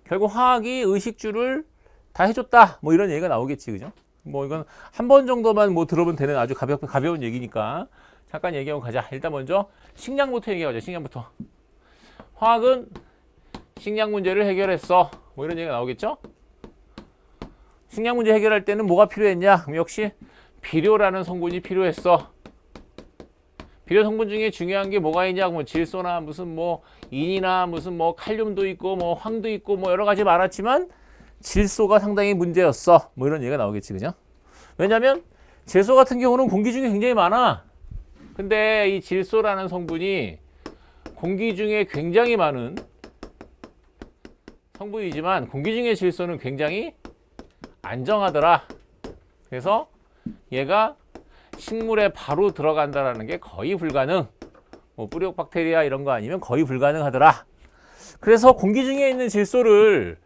결국 화학이 의식주를 다 해줬다. 뭐 이런 얘기가 나오겠지, 그죠? 뭐 이건 한 번 정도만 뭐 들어보면 되는 아주 가벼운 얘기니까 잠깐 얘기하고 가자. 일단 먼저 식량부터 얘기하자. 식량부터. 화학은 식량 문제를 해결했어. 뭐 이런 얘기가 나오겠죠? 식량 문제 해결할 때는 뭐가 필요했냐? 그럼 역시 비료라는 성분이 필요했어. 비료 성분 중에 중요한 게 뭐가 있냐? 뭐 질소나 무슨 뭐 인이나 무슨 뭐 칼륨도 있고 뭐 황도 있고 뭐 여러 가지 많았지만 질소가 상당히 문제였어. 뭐 이런 얘기가 나오겠지, 그죠? 왜냐면 질소 같은 경우는 공기 중에 굉장히 많아. 근데 이 질소라는 성분이 공기 중에 굉장히 많은 성분이지만 공기 중에 질소는 굉장히 안정하더라. 그래서 얘가 식물에 바로 들어간다라는 게 거의 불가능. 뭐 뿌리옥 박테리아 이런 거 아니면 거의 불가능하더라. 그래서 공기 중에 있는 질소를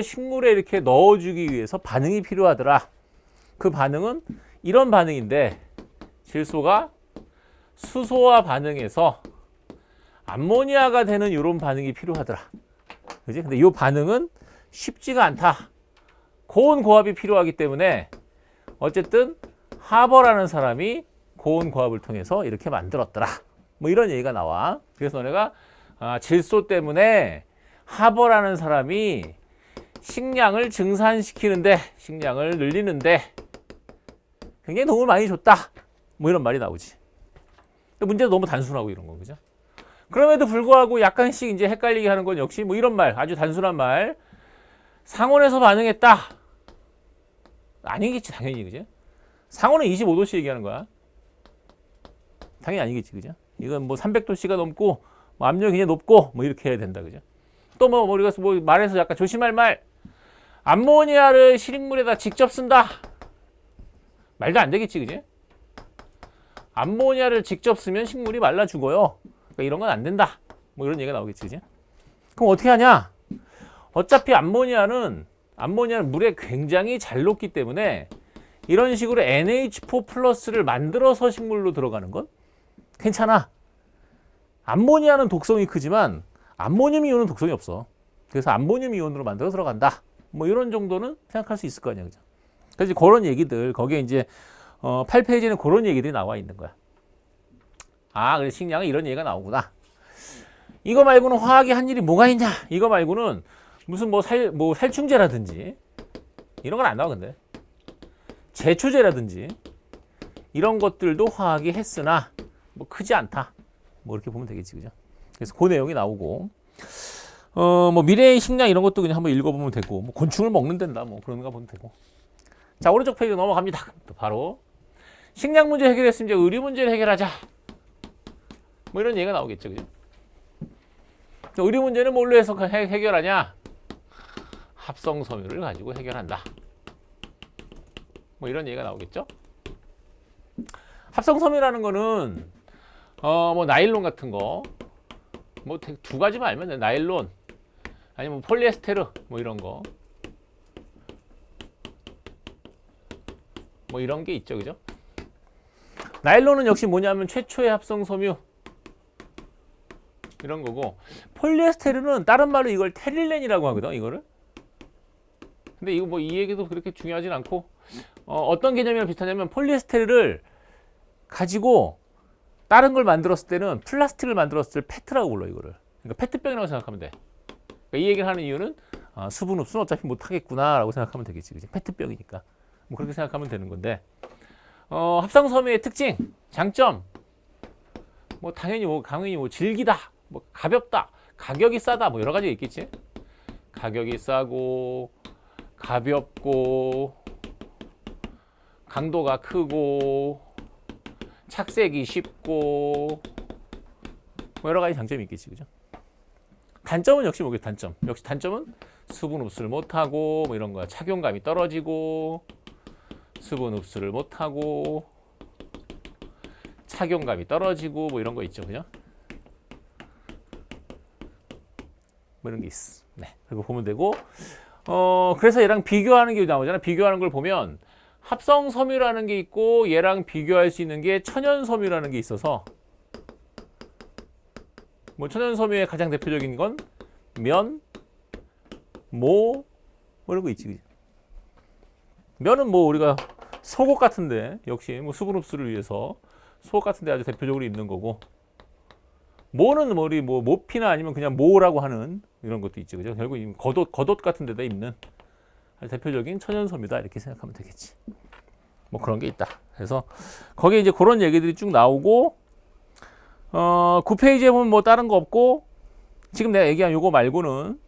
식물에 이렇게 넣어주기 위해서 반응이 필요하더라. 그 반응은 이런 반응인데 질소가 수소와 반응해서 암모니아가 되는 이런 반응이 필요하더라. 그지? 근데 이 반응은 쉽지가 않다. 고온 고압이 필요하기 때문에 어쨌든 하버라는 사람이 고온 고압을 통해서 이렇게 만들었더라. 뭐 이런 얘기가 나와. 그래서 너네가 질소 때문에 하버라는 사람이 식량을 증산시키는데, 식량을 늘리는데 굉장히 도움을 많이 줬다. 뭐 이런 말이 나오지. 문제도 너무 단순하고 이런 거, 그죠? 그럼에도 불구하고 약간씩 이제 헷갈리게 하는 건 역시 뭐 이런 말, 아주 단순한 말. 상온에서 반응했다. 아니겠지, 당연히, 그죠? 상온은 25도씨 얘기하는 거야. 당연히 아니겠지, 그죠? 이건 뭐 300도씨가 넘고, 뭐 압력이 굉장히 높고, 뭐 이렇게 해야 된다, 그죠? 또 뭐 우리가 뭐 말해서 약간 조심할 말. 암모니아를 식물에다 직접 쓴다. 말도 안 되겠지, 그지? 암모니아를 직접 쓰면 식물이 말라 죽어요. 그러니까 이런 건 안 된다. 뭐 이런 얘기가 나오겠지, 그지? 그럼 어떻게 하냐? 어차피 암모니아는 물에 굉장히 잘 녹기 때문에 이런 식으로 NH4 플러스를 만들어서 식물로 들어가는 건 괜찮아. 암모니아는 독성이 크지만 암모늄 이온은 독성이 없어. 그래서 암모늄 이온으로 만들어 들어간다. 뭐 이런 정도는 생각할 수 있을 거 아니야, 그죠? 그래서 그런 얘기들 거기에 이제 8페이지에는 그런 얘기들이 나와 있는 거야. 그래 식량은 이런 얘기가 나오구나. 이거 말고는 화학이 한 일이 뭐가 있냐? 이거 말고는 무슨 살충제라든지 이런 건 안 나와. 근데 제초제라든지 이런 것들도 화학이 했으나 뭐 크지 않다. 뭐 이렇게 보면 되겠지, 그죠? 그래서 그 내용이 나오고 뭐 미래의 식량 이런 것도 그냥 한번 읽어보면 되고 뭐 곤충을 먹는 된다 뭐 그런 거 보면 되고. 자, 오른쪽 페이지 넘어갑니다. 또 바로 식량 문제 해결했으면 이제 의료 문제를 해결하자. 뭐 이런 얘기가 나오겠죠, 그죠? 의료 문제는 뭘로 해서 해결하냐? 합성 섬유를 가지고 해결한다. 뭐 이런 얘기가 나오겠죠? 합성 섬유라는 거는 뭐 나일론 같은 거 뭐 두 가지만 알면 돼. 나일론 아니면 폴리에스테르 뭐 이런 거 뭐 이런 게 있죠, 그죠? 나일론은 역시 뭐냐면 최초의 합성 섬유 이런 거고, 폴리에스테르는 다른 말로 이걸 테릴렌이라고 하거든, 이거를. 근데 이거 뭐 이 얘기도 그렇게 중요하진 않고 어떤 개념이랑 비슷하냐면 폴리에스테르를 가지고 다른 걸 만들었을 때는 플라스틱을 만들었을 때 페트라고 불러, 이거를. 그러니까 페트병이라고 생각하면 돼. 그러니까 이 얘기를 하는 이유는 수분 흡수는 어차피 못 하겠구나라고 생각하면 되겠지, 그치? 페트병이니까. 뭐 그렇게 생각하면 되는 건데, 합성 섬유의 특징, 장점, 뭐 당연히 뭐 질기다, 뭐 가볍다, 가격이 싸다, 뭐 여러 가지가 있겠지. 가격이 싸고 가볍고 강도가 크고 착색이 쉽고 뭐 여러 가지 장점이 있겠지, 그죠? 단점은 역시 뭐겠지? 단점은 수분 흡수를 못하고 뭐 이런 거야. 착용감이 떨어지고 수분 흡수를 못하고 착용감이 떨어지고 뭐 이런 거 있죠, 그죠? 뭐 이런 게 있어. 네, 그리고 보면 되고, 그래서 얘랑 비교하는 게 나오잖아. 비교하는 걸 보면 합성 섬유라는 게 있고 얘랑 비교할 수 있는 게 천연 섬유라는 게 있어서, 뭐 천연 섬유의 가장 대표적인 건 면, 모, 뭐 이런 거 있지. 면은 뭐 우리가 속옷 같은데 역시 뭐 수분 흡수를 위해서 속옷 같은데 아주 대표적으로 입는 거고, 모는 뭐 우리 뭐 모피나 아니면 그냥 모라고 하는 이런 것도 있지, 그죠? 결국 겉옷 같은 데다 입는 아주 대표적인 천연소입니다. 이렇게 생각하면 되겠지. 뭐 그런 게 있다. 그래서 거기에 이제 그런 얘기들이 쭉 나오고, 9페이지에 보면 뭐 다른 거 없고, 지금 내가 얘기한 요거 말고는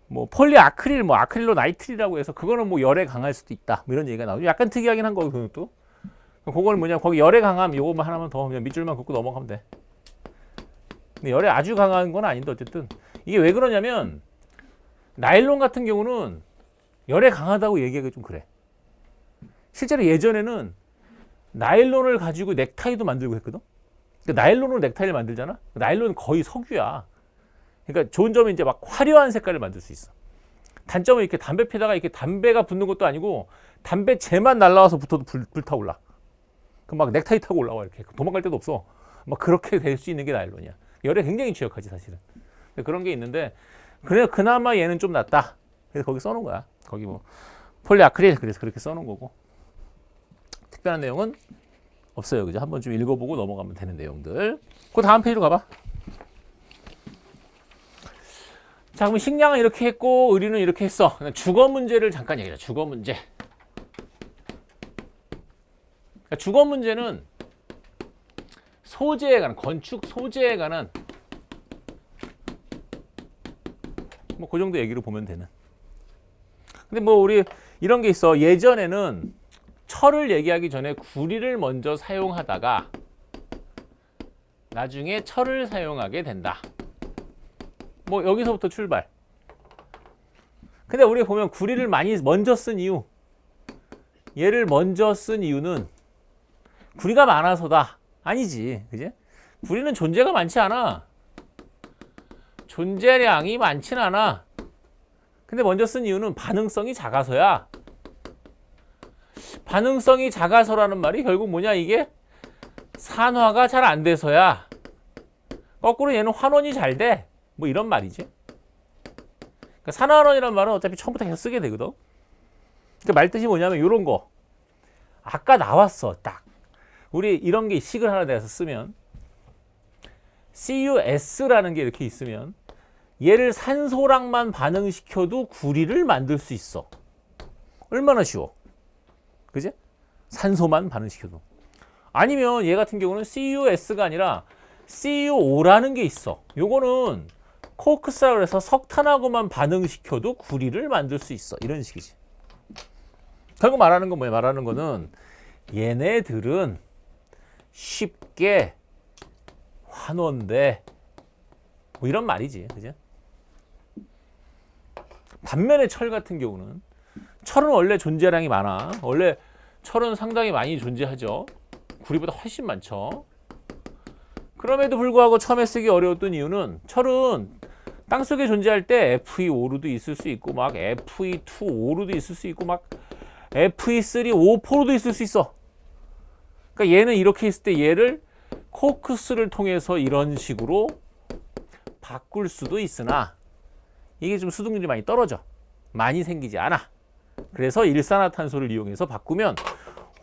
뭐 폴리아크릴, 뭐 아크릴로 나이트릴이라고 해서 그거는 뭐 열에 강할 수도 있다, 뭐 이런 얘기가 나오죠. 약간 특이하긴 한 거고, 그것도. 그거는 뭐냐, 거기 열에 강함 요거만 하나만 더 그냥 밑줄만 긋고 넘어가면 돼. 근데 열에 아주 강한 건 아닌데 어쨌든 이게 왜 그러냐면, 나일론 같은 경우는 열에 강하다고 얘기하기 좀 그래. 실제로 예전에는 나일론을 가지고 넥타이도 만들고 했거든. 그러니까 나일론으로 넥타이를 만들잖아. 나일론은 거의 석유야. 그러니까 좋은 점이 이제 막 화려한 색깔을 만들 수 있어. 단점은 이렇게 담배 피다가 이렇게 담배가 붙는 것도 아니고 담배 재만 날라와서 붙어도 불타올라. 그럼 막 넥타이 타고 올라와 이렇게. 도망갈 데도 없어. 막 그렇게 될 수 있는 게 나일론이야. 열에 굉장히 취약하지 사실은. 그런 게 있는데, 그래 그나마 얘는 좀 낫다. 그래서 거기 써놓은 거야. 거기 뭐 폴리아크릴, 그래서 그렇게 써놓은 거고. 특별한 내용은 없어요, 그죠? 한번 좀 읽어보고 넘어가면 되는 내용들. 그 다음 페이지로 가봐. 자, 그럼 식량은 이렇게 했고 의리는 이렇게 했어. 주거 문제를 잠깐 얘기하자. 주거 문제. 그러니까 주거 문제는 소재에 관한, 건축 소재에 관한 뭐 그 정도 얘기로 보면 되는. 근데 뭐 우리 이런 게 있어. 예전에는 철을 얘기하기 전에 구리를 먼저 사용하다가 나중에 철을 사용하게 된다. 뭐 여기서부터 출발. 근데 우리 보면 구리를 많이 먼저 쓴 이유, 얘를 먼저 쓴 이유는 구리가 많아서다? 아니지, 그지? 구리는 존재가 많지 않아. 존재량이 많진 않아. 근데 먼저 쓴 이유는 반응성이 작아서야. 반응성이 작아서라는 말이 결국 뭐냐, 이게 산화가 잘 안 돼서야. 거꾸로 얘는 환원이 잘 돼. 뭐 이런 말이지. 그러니까 산화환원이라는 말은 어차피 처음부터 계속 쓰게 되거든. 그 말뜻이 뭐냐면 이런 거. 아까 나왔어, 딱. 우리 이런 게 식을 하나 내서 쓰면 CuS라는 게 이렇게 있으면 얘를 산소랑만 반응시켜도 구리를 만들 수 있어. 얼마나 쉬워. 그지? 산소만 반응시켜도. 아니면 얘 같은 경우는 CuS가 아니라 CuO라는 게 있어. 요거는 코크스라고 해서 석탄하고만 반응시켜도 구리를 만들 수 있어. 이런 식이지. 결국 말하는 건 뭐야? 말하는 거는 얘네들은 쉽게 환원돼. 뭐 이런 말이지. 그죠? 반면에 철 같은 경우는, 철은 원래 존재량이 많아. 원래 철은 상당히 많이 존재하죠. 구리보다 훨씬 많죠. 그럼에도 불구하고 처음에 쓰기 어려웠던 이유는, 철은 땅속에 존재할 때 Fe5로도 있을 수 있고 막 Fe2O로도 있을 수 있고 막 Fe3O4로도 있을 수 있어. 그러니까 얘는 이렇게 있을 때 얘를 코크스를 통해서 이런 식으로 바꿀 수도 있으나 이게 좀 수동률이 많이 떨어져. 많이 생기지 않아. 그래서 일산화탄소를 이용해서 바꾸면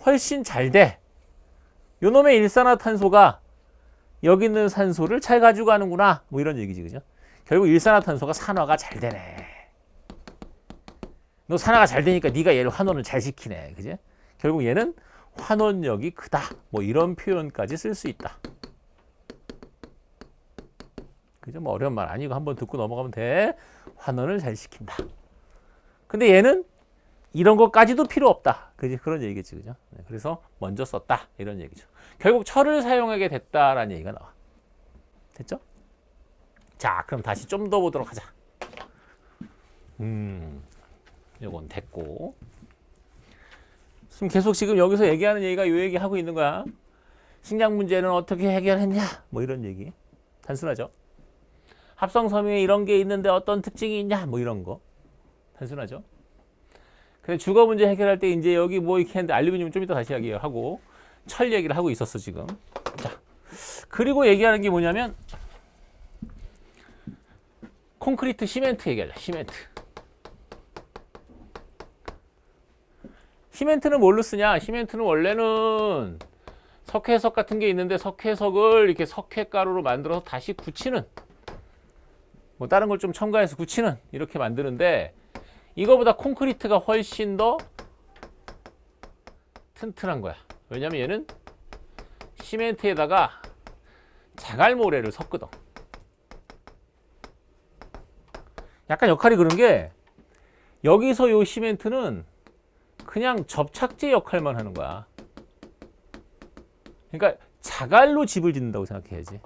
훨씬 잘 돼. 요놈의 일산화탄소가 여기 있는 산소를 잘 가지고 가는구나. 뭐 이런 얘기지, 그죠? 결국 일산화탄소가 산화가 잘 되네. 너 산화가 잘 되니까 네가 얘를 환원을 잘 시키네, 그지? 결국 얘는 환원력이 크다. 뭐 이런 표현까지 쓸 수 있다. 그죠? 뭐 어려운 말 아니고 한번 듣고 넘어가면 돼. 환원을 잘 시킨다. 근데 얘는 이런 것까지도 필요 없다. 그지? 그런 얘기겠지, 그죠? 네, 그래서 먼저 썼다. 이런 얘기죠. 결국 철을 사용하게 됐다라는 얘기가 나와. 됐죠? 자, 그럼 다시 좀 더 보도록 하자. 요건 됐고. 지금 계속 지금 여기서 얘기하는 얘기가 요 얘기 하고 있는 거야. 식량 문제는 어떻게 해결했냐? 뭐 이런 얘기. 단순하죠? 합성섬유에 이런 게 있는데 어떤 특징이 있냐? 뭐 이런 거. 단순하죠? 근데 주거 문제 해결할 때 이제 여기 뭐 이렇게 했는데 알루미늄 좀 이따 다시 얘기하고 철 얘기를 하고 있었어, 지금. 자, 그리고 얘기하는 게 뭐냐면 콘크리트, 시멘트 얘기하자. 시멘트. 시멘트는 뭘로 쓰냐? 시멘트는 원래는 석회석 같은 게 있는데 석회석을 이렇게 석회가루로 만들어서 다시 굳히는, 뭐 다른 걸 좀 첨가해서 굳히는, 이렇게 만드는데 이거보다 콘크리트가 훨씬 더 튼튼한 거야. 왜냐면 얘는 시멘트에다가 자갈모래를 섞거든. 약간 역할이 그런 게, 여기서 요 시멘트는 그냥 접착제 역할만 하는 거야. 그러니까 자갈로 집을 짓는다고 생각해야지.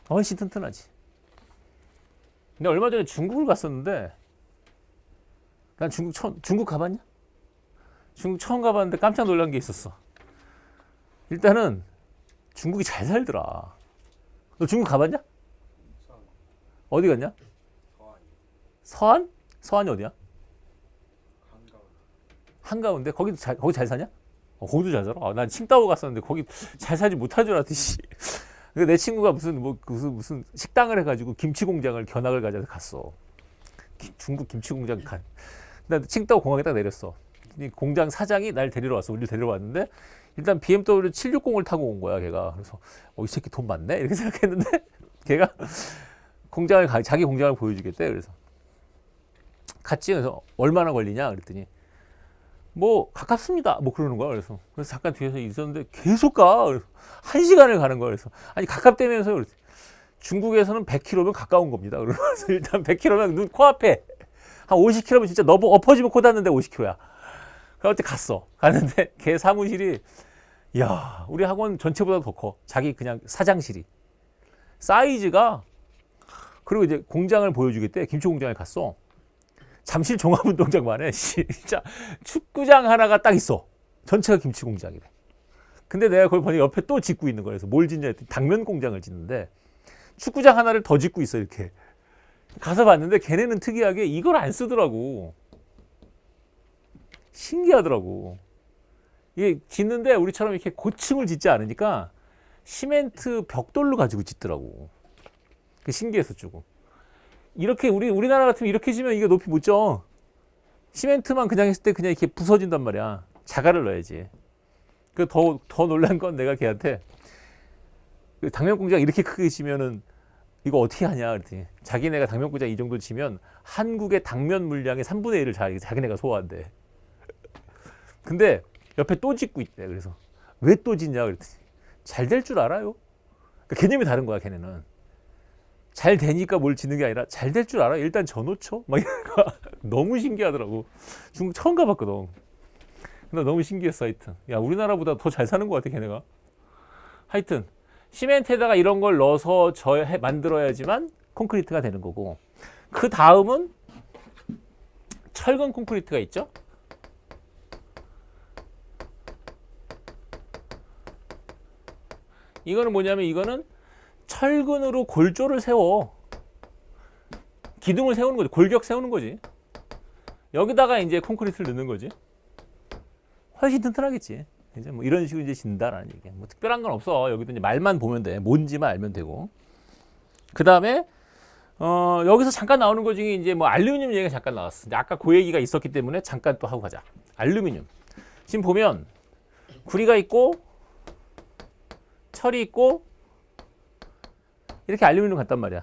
훨씬 튼튼하지. 근데 얼마 전에 중국을 갔었는데, 난 중국 가봤냐? 중국 처음 가봤는데 깜짝 놀란 게 있었어. 일단은 중국이 잘 살더라. 너 중국 가봤냐? 어디 갔냐? 서안? 서안이 어디야? 한가운데? 거기 잘 사냐? 거기도 잘 살아? 난 칭다오 갔었는데 거기 잘 살지 못할 줄 알았더니. 내 친구가 무슨 식당을 해가지고 김치 공장을 견학을 가져서 갔어. 중국 김치 공장 간. 나 칭다오 공항에 딱 내렸어. 공장 사장이 날 데리러 왔어. 우리를 데리러 왔는데 일단 BMW 760을 타고 온 거야, 걔가. 그래서 이 새끼 돈 많네? 이렇게 생각했는데 걔가 자기 공장을 보여주겠대. 그래서 갔지. 그래서 얼마나 걸리냐 그랬더니 뭐 가깝습니다. 뭐 그러는 거야. 그래서 잠깐 뒤에서 있었는데 계속 가. 그래서 1시간을 가는 거야. 그래서 아니 가깝다면서요. 그랬더니 중국에서는 100km면 가까운 겁니다. 그래서 일단 100km면 눈 코앞에, 한 50km면 진짜 너무 엎어지면 코 닿는데 50km야. 그때 갔어. 갔는데 걔 사무실이, 야, 우리 학원 전체보다 더 커. 자기 그냥 사장실이. 사이즈가. 그리고 이제 공장을 보여주겠대. 김치 공장에 갔어. 잠실 종합운동장만 해. 진짜 축구장 하나가 딱 있어. 전체가 김치 공장이래. 근데 내가 그걸 보니 옆에 또 짓고 있는 거야. 그래서 뭘 짓냐 했더니 당면 공장을 짓는데 축구장 하나를 더 짓고 있어. 이렇게 가서 봤는데 걔네는 특이하게 이걸 안 쓰더라고. 신기하더라고. 이게 짓는데 우리처럼 이렇게 고층을 짓지 않으니까 시멘트 벽돌로 가지고 짓더라고. 그 신기해서 조금. 이렇게 우리나라 같으면 이렇게 지면 이게 높이 못 져. 시멘트만 그냥 했을 때 그냥 이렇게 부서진단 말이야. 자갈을 넣어야지. 그 더 놀란 건 내가 걔한테 당면 공장 이렇게 크게 지면은 이거 어떻게 하냐 그랬더니 자기네가 당면 공장 이 정도 지면 한국의 당면 물량의 3분의 1을 자기네가 소화한대. 근데 옆에 또 짓고 있대. 그래서 왜 또 짓냐 그랬더니 잘 될 줄 알아요. 그러니까 개념이 다른 거야, 걔네는. 잘 되니까 뭘 짓는 게 아니라 잘 될 줄 알아. 일단 져놓죠. 막 이러니까 너무 신기하더라고. 중국 처음 가봤거든. 근데 너무 신기했어. 하여튼 야, 우리나라보다 더 잘 사는 것 같아, 걔네가. 하여튼 시멘트에다가 이런 걸 넣어서 만들어야지만 콘크리트가 되는 거고, 그 다음은 철근 콘크리트가 있죠. 이거는 뭐냐면 이거는 철근으로 골조를 세워. 기둥을 세우는 거지. 골격 세우는 거지. 여기다가 이제 콘크리트를 넣는 거지. 훨씬 튼튼하겠지. 이제 뭐 이런 식으로 이제 짓는다라는 얘기야. 뭐 특별한 건 없어. 여기도 이제 말만 보면 돼. 뭔지만 알면 되고. 그 다음에 여기서 잠깐 나오는 거 중에 이제 뭐 알루미늄 얘기가 잠깐 나왔어. 아까 그 얘기가 있었기 때문에 잠깐 또 하고 가자. 알루미늄. 지금 보면 구리가 있고 철이 있고 이렇게 알루미늄 같단 말이야.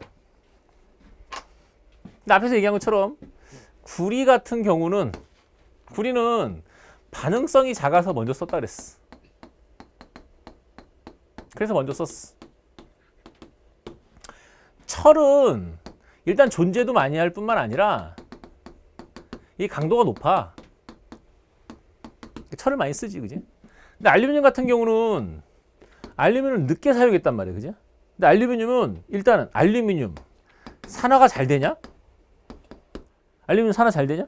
근데 앞에서 얘기한 것처럼 구리 같은 경우는, 구리는 반응성이 작아서 먼저 썼다 그랬어. 그래서 먼저 썼어. 철은 일단 존재도 많이 할 뿐만 아니라 이 강도가 높아. 철을 많이 쓰지, 그지? 근데 알루미늄 같은 경우는 알루미늄을 늦게 사용했단 말이야, 그지? 근데 알루미늄은 일단은 알루미늄 산화가 잘 되냐? 알루미늄 산화 잘 되냐?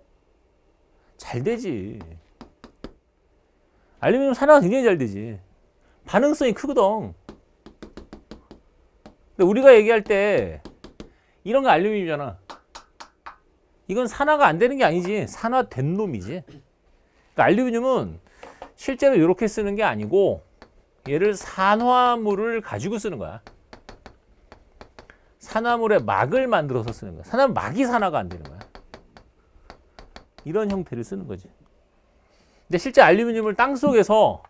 잘 되지. 알루미늄 산화가 굉장히 잘 되지. 반응성이 크거든. 근데 우리가 얘기할 때 이런 거 알루미늄이잖아. 이건 산화가 안 되는 게 아니지. 산화된 놈이지. 그러니까 알루미늄은 실제로 이렇게 쓰는 게 아니고 얘를 산화물을 가지고 쓰는 거야. 산화물의 막을 만들어서 쓰는 거야. 산화물 막이 산화가 안 되는 거야. 이런 형태를 쓰는 거지. 근데 실제 알루미늄을 땅속에서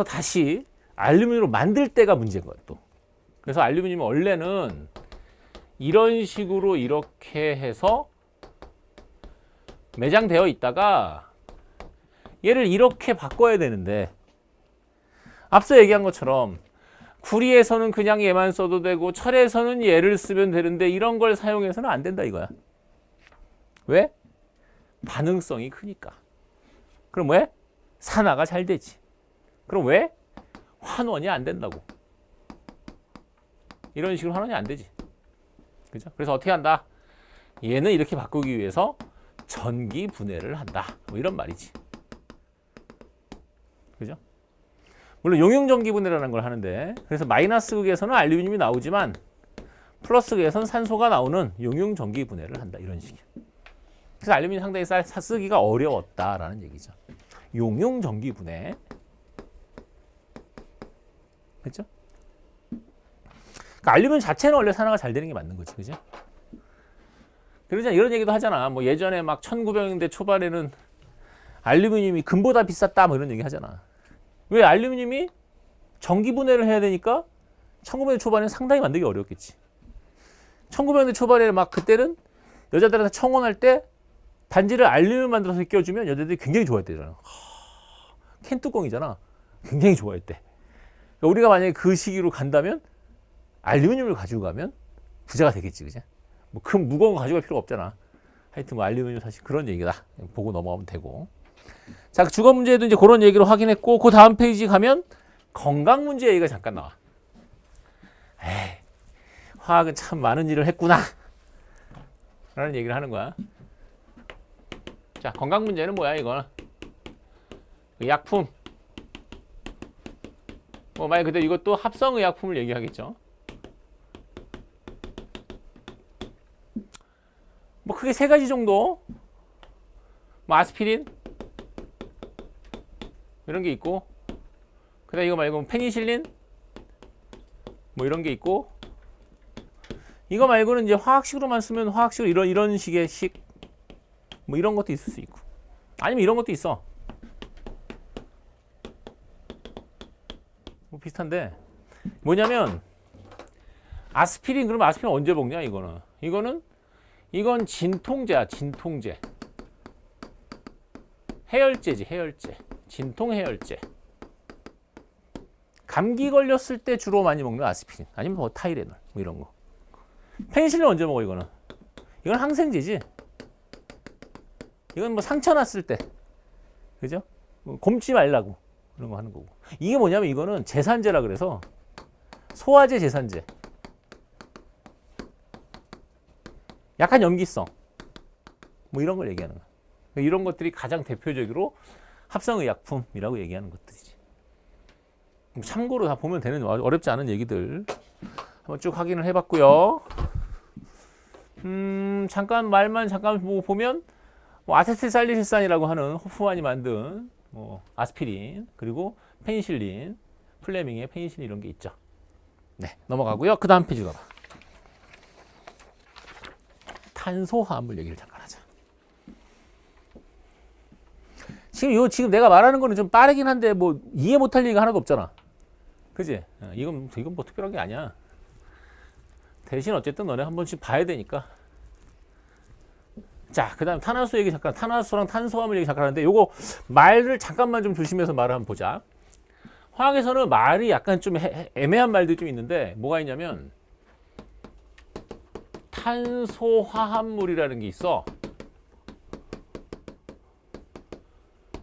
다시 알루미늄으로 만들 때가 문제인 거야 또. 그래서 알루미늄은 원래는 이런 식으로 이렇게 해서 매장되어 있다가 얘를 이렇게 바꿔야 되는데 앞서 얘기한 것처럼 구리에서는 그냥 얘만 써도 되고 철에서는 얘를 쓰면 되는데 이런 걸 사용해서는 안 된다 이거야. 왜? 반응성이 크니까. 그럼 왜? 산화가 잘 되지. 그럼 왜? 환원이 안 된다고. 이런 식으로 환원이 안 되지. 그죠? 그래서 어떻게 한다? 얘는 이렇게 바꾸기 위해서 전기 분해를 한다. 뭐 이런 말이지. 그죠? 물론 용융 전기 분해라는 걸 하는데, 그래서 마이너스 극에서는 알루미늄이 나오지만 플러스 극에서는 산소가 나오는 용융 전기 분해를 한다. 이런 식이야. 그래서 알루미늄이 상당히 쓰기가 어려웠다라는 얘기죠. 용융 전기 분해. 그렇죠? 그러니까 알루미늄 자체는 원래 산화가 잘 되는 게 맞는 거지, 그죠? 그러자 이런 얘기도 하잖아. 뭐 예전에 막 1900년대 초반에는 알루미늄이 금보다 비쌌다, 뭐 이런 얘기 하잖아. 왜? 알루미늄이 전기 분해를 해야 되니까 1900년대 초반에는 상당히 만들기 어려웠겠지. 1900년대 초반에 막 그때는 여자들한테 청혼할 때 반지를 알루미늄 만들어서 껴주면 여자들이 굉장히 좋아했대잖아. 캔 뚜껑이잖아. 굉장히 좋아했대. 그러니까 우리가 만약에 그 시기로 간다면 알루미늄을 가지고 가면 부자가 되겠지, 그지? 뭐 큰 무거운 거 가져갈 필요가 없잖아. 하여튼 뭐 알루미늄 사실 그런 얘기다. 보고 넘어가면 되고. 자, 주거 문제에도 이제 그런 얘기를 확인했고, 그 다음 페이지 가면 건강 문제 얘기가 잠깐 나와. 에이, 화학은 참 많은 일을 했구나. 라는 얘기를 하는 거야. 자, 건강 문제는 뭐야, 이거는? 의약품. 뭐, 만약 그대로 이것도 합성의약품을 얘기하겠죠. 뭐, 크게 세 가지 정도. 뭐, 아스피린. 이런 게 있고. 그 다음에 이거 말고 페니실린. 뭐, 이런 게 있고. 이거 말고는 이제 화학식으로만 쓰면 화학식으로 이런 식의 식. 뭐, 이런 것도 있을 수 있고. 아니면 이런 것도 있어. 뭐 비슷한데 뭐냐면 아스피린. 그러면 아스피린 언제 먹냐 이건 진통제야. 진통제. 해열제지. 해열제. 진통 해열제. 감기 걸렸을 때 주로 많이 먹는 아스피린. 아니면 뭐 타이레놀 뭐 이런 거. 페니실린 언제 먹어 이거는? 이건 항생제지. 이건 뭐 상처 났을 때. 그죠? 뭐 곰지 말라고 그런 거 하는 거고. 이게 뭐냐면 이거는 제산제라 그래서 소화제 제산제. 약한 염기성. 뭐 이런 걸 얘기하는 거야. 이런 것들이 가장 대표적으로 합성의약품이라고 얘기하는 것들이지. 참고로 다 보면 되는 어렵지 않은 얘기들 한번 쭉 확인을 해봤고요. 잠깐 말만 잠깐 보면 뭐 아세틸살리실산이라고 하는 호프만이 만든 뭐 아스피린, 그리고 페니실린, 플레밍의 페니실린 이런 게 있죠. 네, 넘어가고요. 그 다음 페이지 가봐. 탄소화합물 얘기를 잠깐 하자. 지금 내가 말하는 거는 좀 빠르긴 한데 뭐 이해 못할 얘기가 하나도 없잖아. 그지? 이건 뭐 특별한 게 아니야. 대신 어쨌든 너네 한 번씩 봐야 되니까. 자, 그 다음 탄화수 얘기 잠깐. 탄화수랑 탄소화물 얘기 잠깐 하는데 요거 말을 잠깐만 좀 조심해서 말을 한번 보자. 화학에서는 말이 약간 좀 애매한 말들이 좀 있는데 뭐가 있냐면 탄소화합물이라는 게 있어.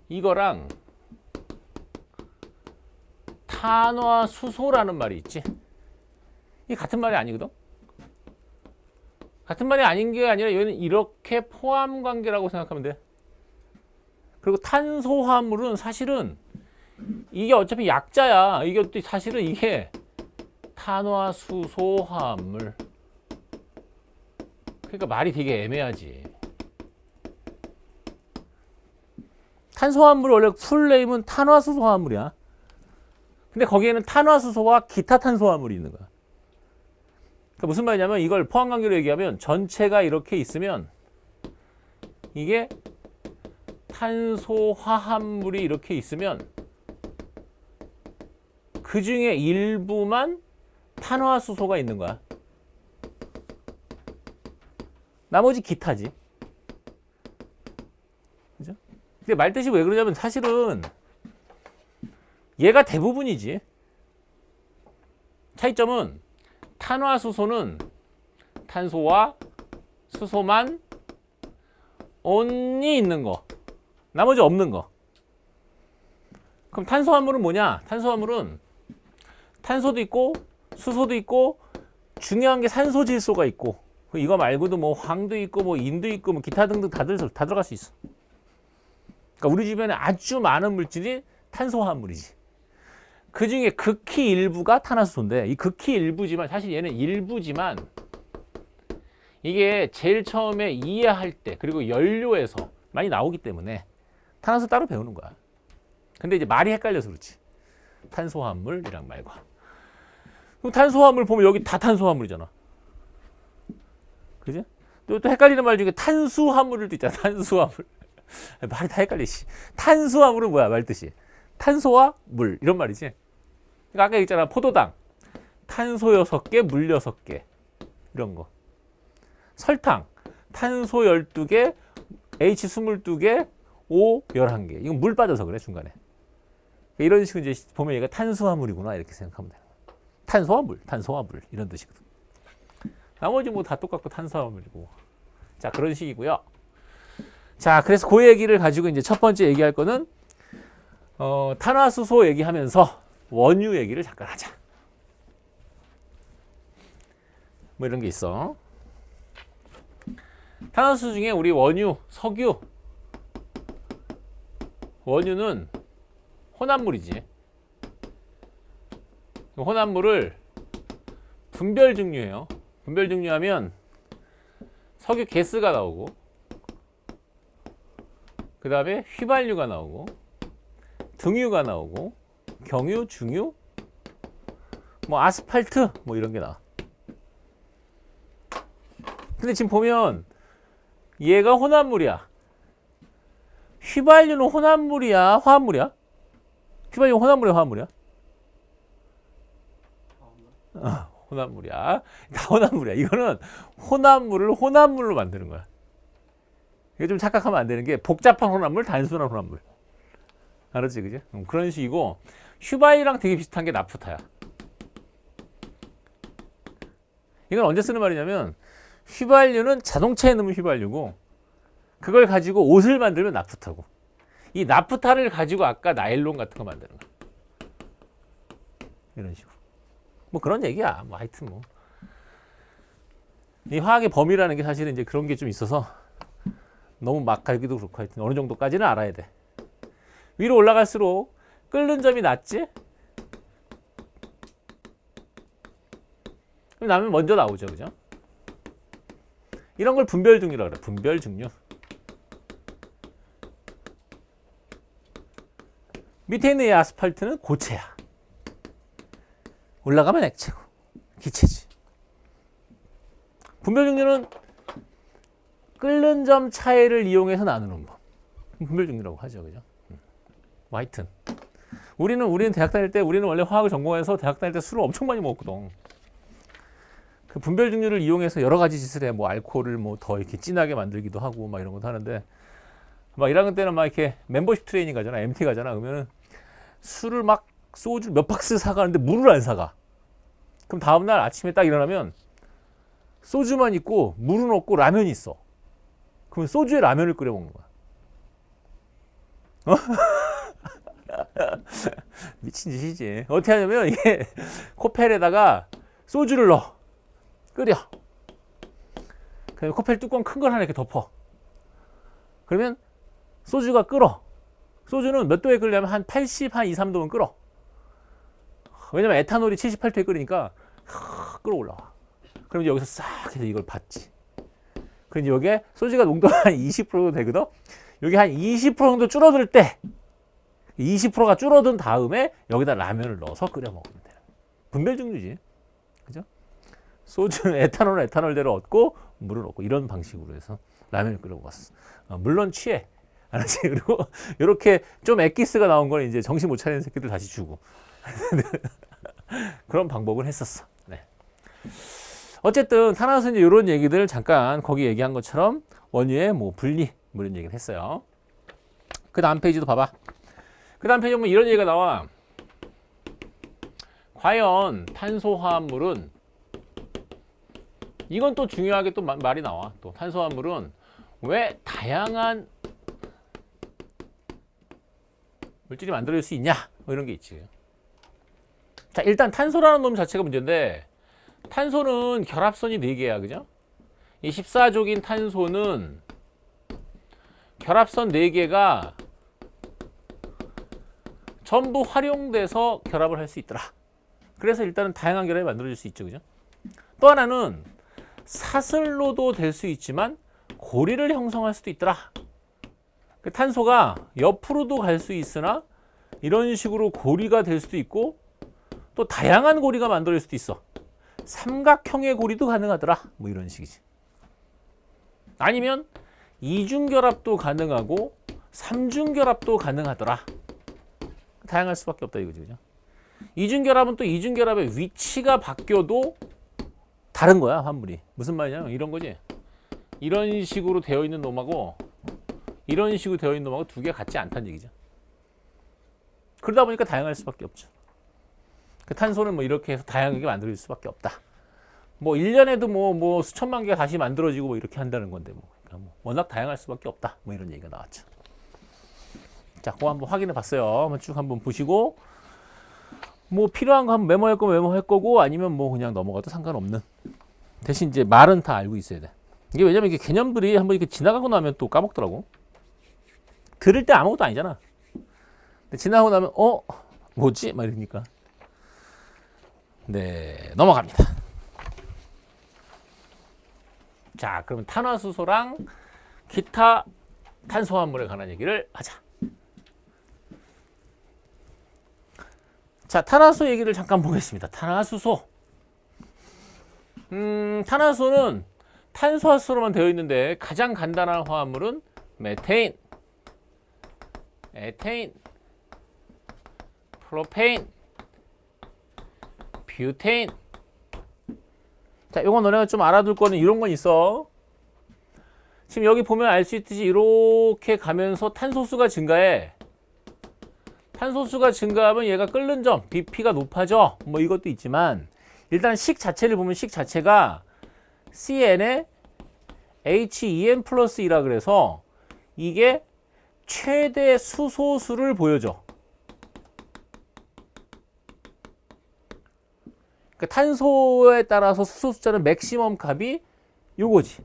이거랑 탄화수소라는 말이 있지. 이게 같은 말이 아니거든. 같은 말이 아닌 게 아니라 얘는 이렇게 포함 관계라고 생각하면 돼. 그리고 탄소화합물은 사실은 이게 어차피 약자야. 이게 사실은 이게 탄화수소화합물. 그러니까 말이 되게 애매하지. 탄소화합물 원래 풀네임은 탄화수소화합물이야. 근데 거기에는 탄화수소와 기타 탄소화물이 있는 거야. 그러니까 무슨 말이냐면 이걸 포항관계로 얘기하면 전체가 이렇게 있으면 이게 탄소 화합물이 이렇게 있으면 그 중에 일부만 탄화수소가 있는 거야. 나머지 기타지. 그죠? 근데 말뜻이 왜 그러냐면 사실은 얘가 대부분이지. 차이점은 탄화수소는 탄소와 수소만 only 있는 거. 나머지 없는 거. 그럼 탄소화물은 뭐냐? 탄소화물은 탄소도 있고 수소도 있고 중요한 게 산소질소가 있고 이거 말고도 뭐 황도 있고 뭐 인도 있고 뭐 기타 등등 다 들어갈 수 있어. 그러니까 우리 주변에 아주 많은 물질이 탄소화물이지. 그 중에 극히 일부가 탄화수소인데 이 극히 일부지만 사실 얘는 일부지만 이게 제일 처음에 이해할 때 그리고 연료에서 많이 나오기 때문에 탄화수 따로 배우는 거야. 근데 이제 말이 헷갈려서 그렇지. 탄소화물이랑 말과. 그럼 탄소화물 보면 여기 다 탄소화물이잖아. 그지? 또 헷갈리는 말 중에 탄수화물도 있잖아. 탄수화물. 말이 다 헷갈려. 탄수화물은 뭐야? 말 뜻이. 탄소와 물 이런 말이지. 그러니까 아까 있잖아. 포도당. 탄소 6개, 물 6개. 이런 거. 설탕. 탄소 12개, H 22개, O 11개. 이건 물 빠져서 그래, 중간에. 이런 식으로 이제 보면 얘가 탄수화물이구나. 이렇게 생각하면 돼요. 탄소화물, 탄소화물. 이런 뜻이거든. 나머지 뭐 다 똑같고 탄수화물이고. 자, 그런 식이고요. 자, 그래서 그 얘기를 가지고 이제 첫 번째 얘기할 거는 탄화수소 얘기하면서 원유 얘기를 잠깐 하자. 뭐 이런 게 있어. 탄화수소 중에 우리 원유, 석유. 원유는 혼합물이지. 혼합물을 분별 증류해요. 분별 증류하면 석유 가스가 나오고 그 다음에 휘발유가 나오고 등유가 나오고 경유, 중유, 뭐 아스팔트 뭐 이런 게 나와. 근데 지금 보면 얘가 혼합물이야. 휘발유는 혼합물이야, 화합물이야? 휘발유는 혼합물이야, 화합물이야? 혼합물이야. 다 혼합물이야. 이거는 혼합물을 혼합물로 만드는 거야. 이거 좀 착각하면 안 되는 게 복잡한 혼합물, 단순한 혼합물. 알았지, 그지? 그런 식이고 휘발유랑 되게 비슷한 게 나프타야. 이건 언제 쓰는 말이냐면 휘발유는 자동차에 넣으면 휘발유고 그걸 가지고 옷을 만들면 나프타고 이 나프타를 가지고 아까 나일론 같은 거 만드는 거야. 이런 식으로. 뭐 그런 얘기야. 뭐 하여튼 뭐. 이 화학의 범위라는 게 사실은 이제 그런 게 좀 있어서 너무 막 가기도 그렇고 하여튼 어느 정도까지는 알아야 돼. 위로 올라갈수록 끓는 점이 낮지? 그럼 라면 먼저 나오죠. 그죠? 이런 걸 분별 증류라고 그래. 분별 증류. 밑에 있는 이 아스팔트는 고체야. 올라가면 액체고 기체지. 분별 증류는 끓는 점 차이를 이용해서 나누는 법. 분별 증류라고 하죠. 그죠? 뭐 하여튼 우리는 대학 다닐 때 우리는 원래 화학을 전공해서 대학 다닐 때 술을 엄청 많이 먹었거든. 그 분별 증류를 이용해서 여러 가지 짓을 해. 뭐 알코올을 뭐 더 이렇게 진하게 만들기도 하고 막 이런 것도 하는데 막 1학년 때는 막 이렇게 멤버십 트레이닝 가잖아. MT 가잖아. 그러면은 술을 막 소주 몇 박스 사가는데 물을 안 사가. 그럼 다음날 아침에 딱 일어나면 소주만 있고 물은 없고 라면이 있어. 그러면 소주에 라면을 끓여 먹는 거야. 어? 미친 짓이지. 어떻게 하냐면 이게 코펠에다가 소주를 넣어. 끓여. 그다음에 코펠 뚜껑 큰 걸 하나 이렇게 덮어. 그러면 소주가 끓어. 소주는 몇 도에 끓려면 한 80, 한 2, 3도면 끓어. 왜냐면 에탄올이 78도에 끓으니까 끓어 올라와. 그럼 이제 여기서 싹 해서 이걸 받지. 그럼 이제 여기에 소주가 농도가 한 20% 정도 되거든. 여기 한 20% 정도 줄어들 때 20%가 줄어든 다음에 여기다 라면을 넣어서 끓여 먹으면 돼요. 분별 증류지. 그죠? 소주는 에탄올은 에탄올대로 얻고 물을 얻고 이런 방식으로 해서 라면을 끓여 먹었어. 물론 취해. 알았지? 그리고 이렇게 좀 엑기스가 나온 걸 이제 정신 못 차리는 새끼들 다시 주고 그런 방법을 했었어. 네. 어쨌든 탄화수 이제 이런 얘기들 잠깐 거기 얘기한 것처럼 원유의 뭐 분리 뭐 이런 얘기를 했어요. 그 다음 페이지도 봐봐. 그 다음 페이지 보면 이런 얘기가 나와. 과연 탄소화합물은 이건 또 중요하게 또 말이 나와. 또 탄소화합물은 왜 다양한 물질이 만들어질 수 있냐 뭐 이런 게 있지. 자, 일단 탄소라는 놈 자체가 문제인데 탄소는 결합선이 4개야. 그죠? 이 14족인 탄소는 결합선 4개가 전부 활용돼서 결합을 할 수 있더라. 그래서 일단은 다양한 결합이 만들어질 수 있죠. 그죠? 또 하나는 사슬로도 될 수 있지만 고리를 형성할 수도 있더라. 그 탄소가 옆으로도 갈 수 있으나 이런 식으로 고리가 될 수도 있고 또 다양한 고리가 만들어질 수도 있어. 삼각형의 고리도 가능하더라. 뭐 이런 식이지. 아니면 이중결합도 가능하고 삼중결합도 가능하더라. 다양할 수밖에 없다 이거지. 그죠? 이중결합은 또 이중결합의 위치가 바뀌어도 다른 거야, 화물이. 무슨 말이냐? 이런 거지. 이런 식으로 되어 있는 놈하고 이런 식으로 되어 있는 놈하고 두 개 같지 않다는 얘기죠. 그러다 보니까 다양할 수밖에 없죠. 그 탄소는 뭐 이렇게 해서 다양하게 만들어질 수밖에 없다. 뭐 1년에도 뭐 수천만 개가 다시 만들어지고 뭐 이렇게 한다는 건데 그러니까 뭐 워낙 다양할 수밖에 없다. 뭐 이런 얘기가 나왔죠. 자, 그거 한번 확인해 봤어요. 한번 쭉 한번 보시고 뭐 필요한 거 한번 메모할 거 메모할 거고 아니면 뭐 그냥 넘어가도 상관없는. 대신 이제 말은 다 알고 있어야 돼. 이게 왜냐면 이게 개념들이 한번 이렇게 지나가고 나면 또 까먹더라고. 들을 때 아무것도 아니잖아. 근데 지나고 나면 뭐지? 막 이러니까. 네, 넘어갑니다. 자, 그럼 탄화수소랑 기타 탄소화물에 관한 얘기를 하자. 자, 탄화수 얘기를 잠깐 보겠습니다. 탄화수소. 탄화수소는 탄소화수소로만 되어 있는데 가장 간단한 화합물은 메테인, 에테인, 프로페인, 뷰테인. 자, 요건 너네가 좀 알아둘 거는 이런 건 있어. 지금 여기 보면 알 수 있듯이 이렇게 가면서 탄소수가 증가해. 탄소수가 증가하면 얘가 끓는 점, BP가 높아져. 뭐 이것도 있지만 일단 식 자체를 보면 식 자체가 CN에 HEN 플러스 2라 그래서 이게 최대 수소수를 보여줘. 그 탄소에 따라서 수소 숫자는 맥시멈 값이 요거지.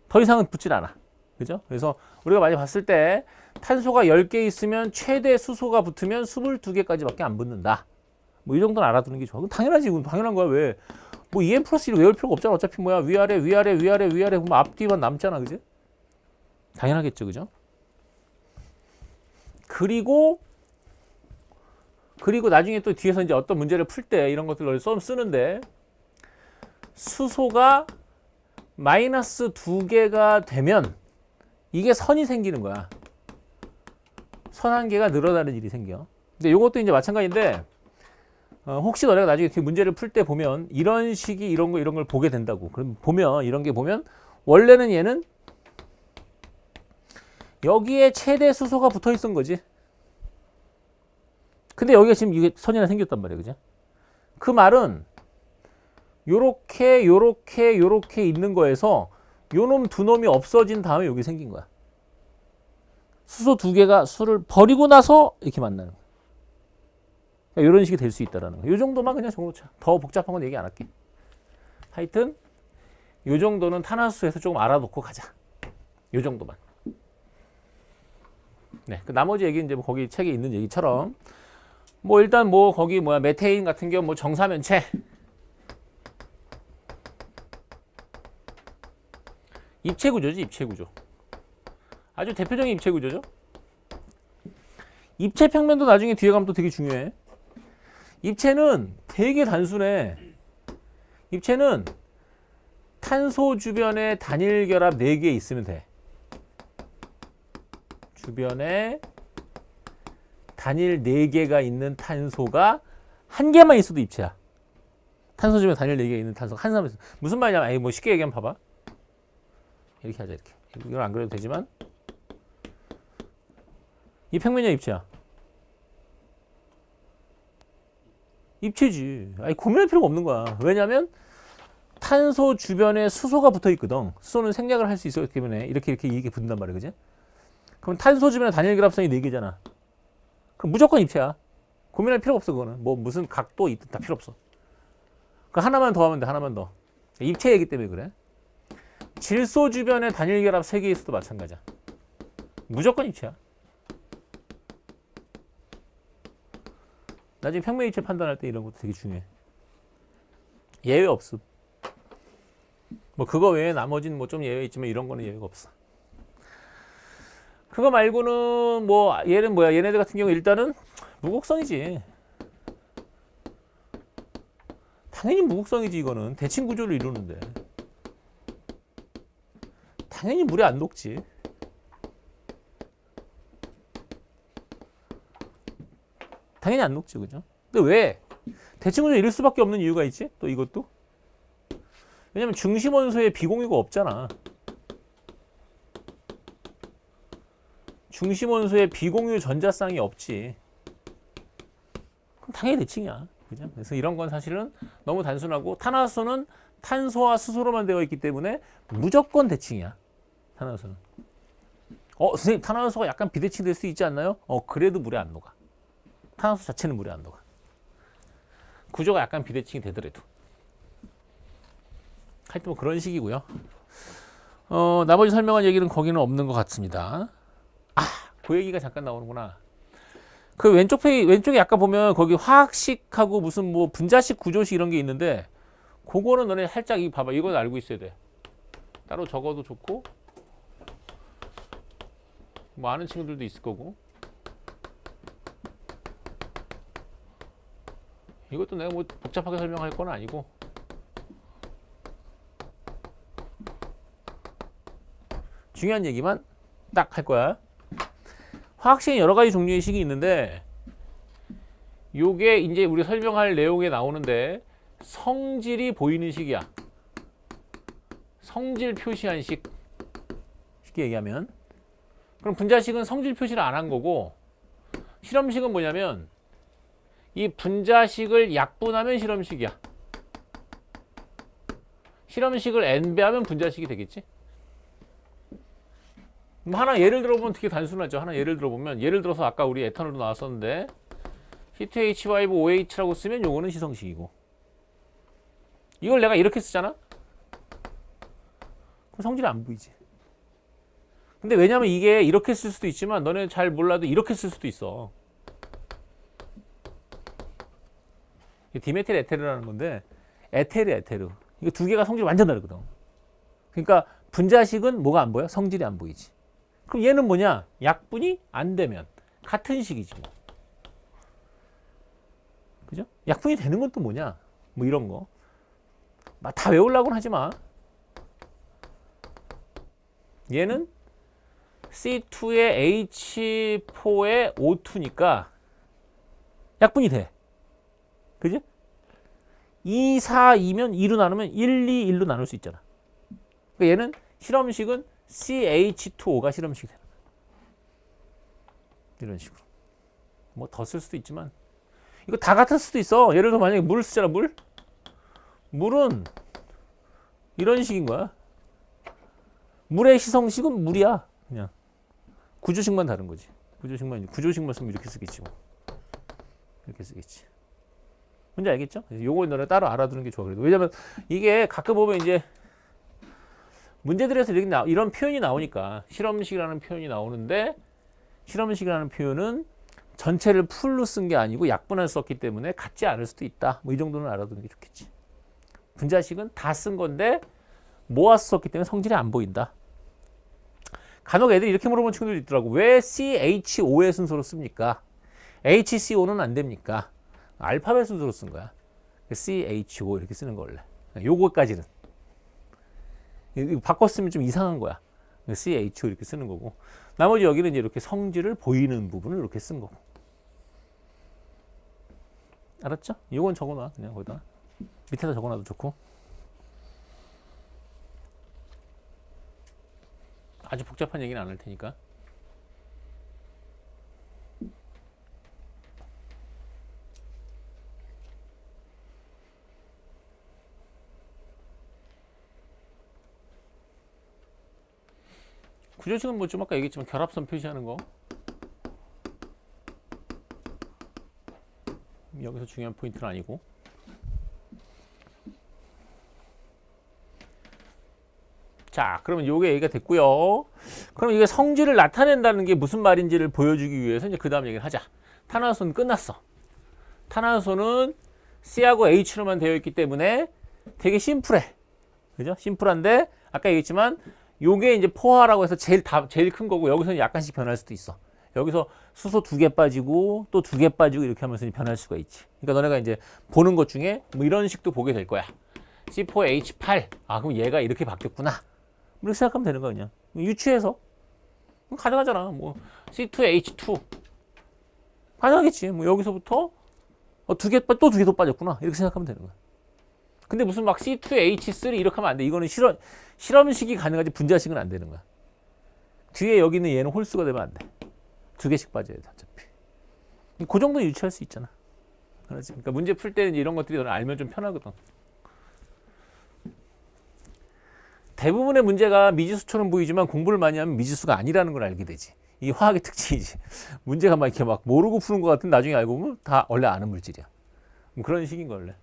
더 이상은 붙질 않아. 그죠? 그래서 우리가 많이 봤을 때 탄소가 10개 있으면 최대 수소가 붙으면 22개까지밖에 안 붙는다. 뭐 이 정도는 알아두는 게 좋아. 그럼 당연하지. 그건 당연한 거야. 왜? 뭐 EN 플러스 1을 외울 필요가 없잖아. 어차피 뭐야. 위아래 보면 앞뒤만 남잖아. 그지? 당연하겠죠. 그죠? 그리고 나중에 또 뒤에서 이제 어떤 문제를 풀 때 이런 것들을 쓰는데 수소가 마이너스 2개가 되면 이게 선이 생기는 거야. 선 한 개가 늘어나는 일이 생겨. 근데 이것도 이제 마찬가지인데 혹시 너네가 나중에 뒤에 문제를 풀 때 보면 이런 식이 이런 걸 보게 된다고. 그럼 보면 이런 게 보면 원래는 얘는 여기에 최대 수소가 붙어 있던 거지. 근데 여기가 지금 이게 선이 하나 생겼단 말이에요. 그죠? 그 말은 요렇게 있는 거에서 요놈 두 놈이 없어진 다음에 여기 생긴 거야. 수소 2개가 수를 버리고 나서 이렇게 만나는 거야. 그러니까 이런 식이 될 수 있다라는 거야. 요 정도만 그냥 적어놓자. 더 복잡한 건 얘기 안 할게. 하여튼 요 정도는 탄화수소에서 조금 알아놓고 가자. 요 정도만. 네, 그 나머지 얘기는 이제 뭐 거기 책에 있는 얘기처럼 뭐 일단 뭐 거기 메테인 같은 경우 뭐 정사면체 입체구조지. 입체구조. 아주 대표적인 입체구조죠. 입체평면도 나중에 뒤에 가면 또 되게 중요해. 입체는 되게 단순해. 입체는 탄소 주변에 단일 결합 4개 있으면 돼. 주변에 단일 4개가 있는 탄소가 한 개만 있어도 입체야. 탄소 주변에 단일 4개 있는 탄소가 한 사람 있어. 무슨 말이냐면, 아니 뭐 쉽게 얘기하면 봐봐. 이렇게 하자, 이렇게. 이건 안 그래도 되지만, 이 평면이야, 입체야? 입체지. 아니 고민할 필요가 없는 거야. 왜냐면 탄소 주변에 수소가 붙어 있거든. 수소는 생략을 할 수 있기 때문에 이렇게 붙는단 말이야, 그지? 그럼 탄소 주변에 단일 결합선이 4개잖아. 그럼 무조건 입체야. 고민할 필요가 없어, 그거는. 뭐 무슨 각도 있든 다 필요 없어. 그 하나만 더 하면 돼, 하나만 더. 입체이기 때문에 그래. 질소 주변에 단일 결합 3개 있어도 마찬가지야. 무조건 입체야. 나중에 평면 입체 판단할 때 이런 것도 되게 중요해. 예외 없음. 뭐 그거 외에 나머지는 뭐 좀 예외 있지만 이런 거는 예외가 없어. 그거 말고는 뭐 얘는 뭐야? 얘네들 같은 경우 일단은 무곡성이지. 당연히 무곡성이지. 이거는 대칭 구조를 이루는데 당연히 물에 안 녹지. 당연히 안 녹지, 그죠? 근데 왜 대칭 구조 이룰 수밖에 없는 이유가 있지? 또 이것도 왜냐면 중심 원소에 비공유가 없잖아. 중심 원소에 비공유 전자쌍이 없지. 그럼 당연히 대칭이야, 그죠? 그래서 이런 건 사실은 너무 단순하고, 탄화수소는 탄소와 수소로만 되어 있기 때문에 무조건 대칭이야. 탄화수소는. 선생님, 탄화수소가 약간 비대칭 될 수 있지 않나요? 그래도 물에 안 녹아. 탄화수 자체는 물에 안 녹아. 구조가 약간 비대칭이 되더라도. 하여튼 뭐 그런 식이고요. 나머지 설명한 얘기는 거기는 없는 것 같습니다. 그 얘기가 잠깐 나오는구나. 그 왼쪽에 약간 보면 거기 화학식하고 무슨 뭐 분자식 구조식 이런 게 있는데, 그거는 너네 살짝 봐봐. 이건 알고 있어야 돼. 따로 적어도 좋고, 뭐 아는 친구들도 있을 거고. 이것도 내가 뭐 복잡하게 설명할 건 아니고, 중요한 얘기만 딱 할 거야. 화학식은 여러 가지 종류의 식이 있는데, 요게 이제 우리 설명할 내용에 나오는데, 성질이 보이는 식이야. 성질 표시한 식. 쉽게 얘기하면. 그럼 분자식은 성질 표시를 안 한 거고, 실험식은 뭐냐면, 이 분자식을 약분하면 실험식이야. 실험식을 n배하면 분자식이 되겠지? 하나 예를 들어보면 되게 단순하죠. 하나 예를 들어보면, 예를 들어서 아까 우리 에탄올도 나왔었는데, C2H5OH라고 쓰면 요거는 시성식이고, 이걸 내가 이렇게 쓰잖아? 그럼 성질이 안 보이지. 근데 왜냐면 이게 이렇게 쓸 수도 있지만, 너네 잘 몰라도 이렇게 쓸 수도 있어. 디메틸 에테르라는 건데, 에테르. 이거 두 개가 성질이 완전 다르거든. 그러니까 분자식은 뭐가 안 보여? 성질이 안 보이지. 그럼 얘는 뭐냐? 약분이 안 되면 같은 식이지 뭐. 그죠? 약분이 되는 건 또 뭐냐? 뭐 이런 거. 다 외우려고는 하지 마. 얘는 C2에 H4에 O2니까 약분이 돼. 그지? 2, 4, 2면 2로 나누면 1, 2, 1로 나눌 수 있잖아. 그러니까 얘는 실험식은 CH2O가 실험식이 되는 거야. 이런 식으로. 뭐 더 쓸 수도 있지만, 이거 다 같을 수도 있어. 예를 들어 만약에 물을 쓰잖아, 물. 물은 이런 식인 거야. 물의 시성식은 물이야. 그냥 구조식만 다른 거지. 구조식만 쓰면 이렇게 쓰겠지 뭐. 이렇게 쓰겠지. 뭔지 알겠죠? 요거 너네 따로 알아두는 게 좋아. 그래도 왜냐면 이게 가끔 보면 이제 문제들에서 이런 표현이 나오니까, 실험식이라는 표현이 나오는데, 실험식이라는 표현은 전체를 풀로 쓴 게 아니고 약분을 썼기 때문에 같지 않을 수도 있다. 뭐 이 정도는 알아두는 게 좋겠지. 분자식은 다 쓴 건데 모아서 썼기 때문에 성질이 안 보인다. 간혹 애들이 이렇게 물어보는 친구들도 있더라고. 왜 CHO의 순서로 씁니까? HCO는 안 됩니까? 알파벳 순서로 쓴 거야. CHO 이렇게 쓰는 거 원래. 요거까지는. 이거 바꿨으면 좀 이상한 거야. CHO 이렇게 쓰는 거고. 나머지 여기는 이제 이렇게 성질을 보이는 부분을 이렇게 쓴 거고. 알았죠? 이건 적어놔. 그냥 거기다. 밑에다 적어놔도 좋고. 아주 복잡한 얘기는 안 할 테니까. 구조식은 뭐 좀 아까 얘기했지만 결합선 표시하는 거. 여기서 중요한 포인트는 아니고. 자, 그러면 요게 얘기가 됐고요. 그럼 이게 성질을 나타낸다는 게 무슨 말인지를 보여주기 위해서 이제 그 다음 얘기를 하자. 탄화수소는 끝났어. 탄화수소는 C하고 H로만 되어 있기 때문에 되게 심플해. 그죠? 심플한데 아까 얘기했지만 요게 이제 포화라고 해서 제일 큰 거고 여기서는 약간씩 변할 수도 있어. 여기서 수소 2개 빠지고 또 2개 빠지고 이렇게 하면서 변할 수가 있지. 그러니까 너네가 이제 보는 것 중에 뭐 이런 식도 보게 될 거야. C4H8. 아, 그럼 얘가 이렇게 바뀌었구나. 이렇게 생각하면 되는 거야, 그냥. 유추해서. 가능하잖아. 뭐 C2H2. 가능하겠지. 뭐 여기서부터 또 2개 더 빠졌구나. 이렇게 생각하면 되는 거야. 근데 무슨 막 C2H3 이렇게 하면 안 돼. 이거는 실험식이 가능하지 분자식은 안 되는 거야. 뒤에 여기 있는 얘는 홀수가 되면 안 돼. 2개씩 빠져야 돼, 어차피. 그 정도 유추할 수 있잖아. 그렇지. 그러니까 문제 풀 때는 이런 것들이 너는 알면 좀 편하거든. 대부분의 문제가 미지수처럼 보이지만 공부를 많이 하면 미지수가 아니라는 걸 알게 되지. 이게 화학의 특징이지. 문제가 막 이렇게 막 모르고 푸는 것 같은 나중에 알고 보면 다 원래 아는 물질이야. 그런 식인 거 원래.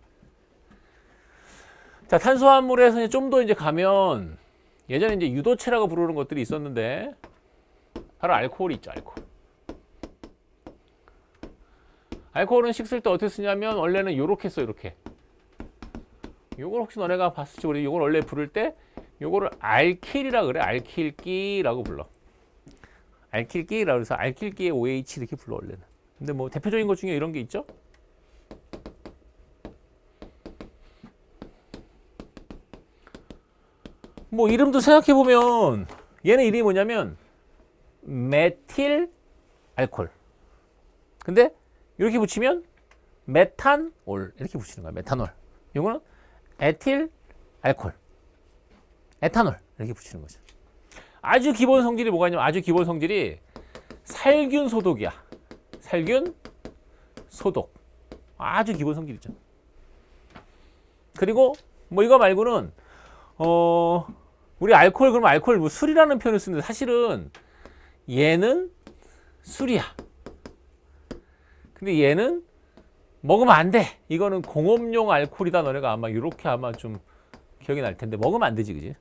자, 탄수화물에서 좀 더 이제 가면 예전에 이제 유도체라고 부르는 것들이 있었는데 바로 알코올이 있죠, 알코올. 알코올은 식 쓸 때 어떻게 쓰냐면 원래는 요렇게 써, 요렇게. 요걸 혹시 너네가 봤을지 모르겠는데 요걸 원래 부를 때 요거를 알킬이라 그래. 알킬기라고 불러. 알킬기라고 해서 알킬기의 OH 이렇게 불러 원래는. 근데 뭐 대표적인 것 중에 이런 게 있죠. 뭐 이름도 생각해 보면 얘는 이름이 뭐냐면 메틸 알콜. 근데 이렇게 붙이면 메탄올 이렇게 붙이는 거야. 메탄올. 이거는 에틸 알콜. 에탄올 이렇게 붙이는 거죠. 아주 기본 성질이 뭐가 있냐면 아주 기본 성질이 살균 소독이야. 살균 소독. 아주 기본 성질이죠. 그리고 뭐 이거 말고는 우리 알코올 그러면 알코올 뭐 술이라는 표현을 쓰는데 사실은 얘는 술이야. 근데 얘는 먹으면 안 돼. 이거는 공업용 알코올이다. 너네가 아마 이렇게 아마 좀 기억이 날 텐데 먹으면 안 되지, 그지?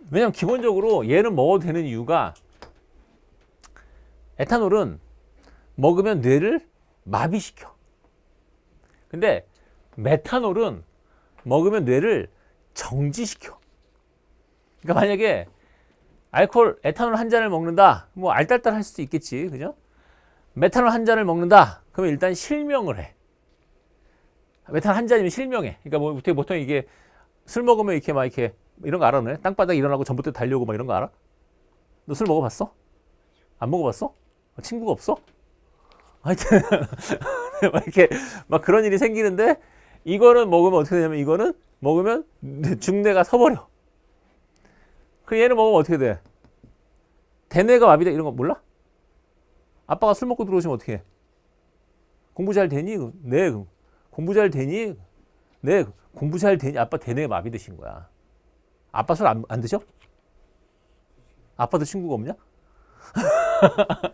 왜냐면 기본적으로 얘는 먹어도 되는 이유가 에탄올은 먹으면 뇌를 마비시켜. 근데 메탄올은 먹으면 뇌를 정지시켜. 그러니까 만약에 에탄올 한 잔을 먹는다. 뭐 알딸딸 할 수도 있겠지. 그죠? 메탄올 한 잔을 먹는다. 그러면 일단 실명을 해. 메탄올 한 잔이면 실명해. 그러니까 뭐 보통 이게 술 먹으면 이렇게 막 이렇게 이런 거 알아? 너네? 땅바닥에 일어나고 전봇대 달려오고 막 이런 거 알아? 너 술 먹어봤어? 안 먹어봤어? 친구가 없어? 하여튼 막 이렇게 막 그런 일이 생기는데 이거는 먹으면 어떻게 되냐면 이거는 먹으면 중뇌가 서버려. 그 얘는 먹으면 어떻게 돼? 대뇌가 마비돼. 이런 거 몰라? 아빠가 술 먹고 들어오시면 어떻게 해? 공부 잘 되니? 네. 공부 잘 되니? 네. 공부 잘 되니? 아빠 대뇌가 마비되신 거야. 아빠 술 안 드셔? 아빠도 친구가 없냐?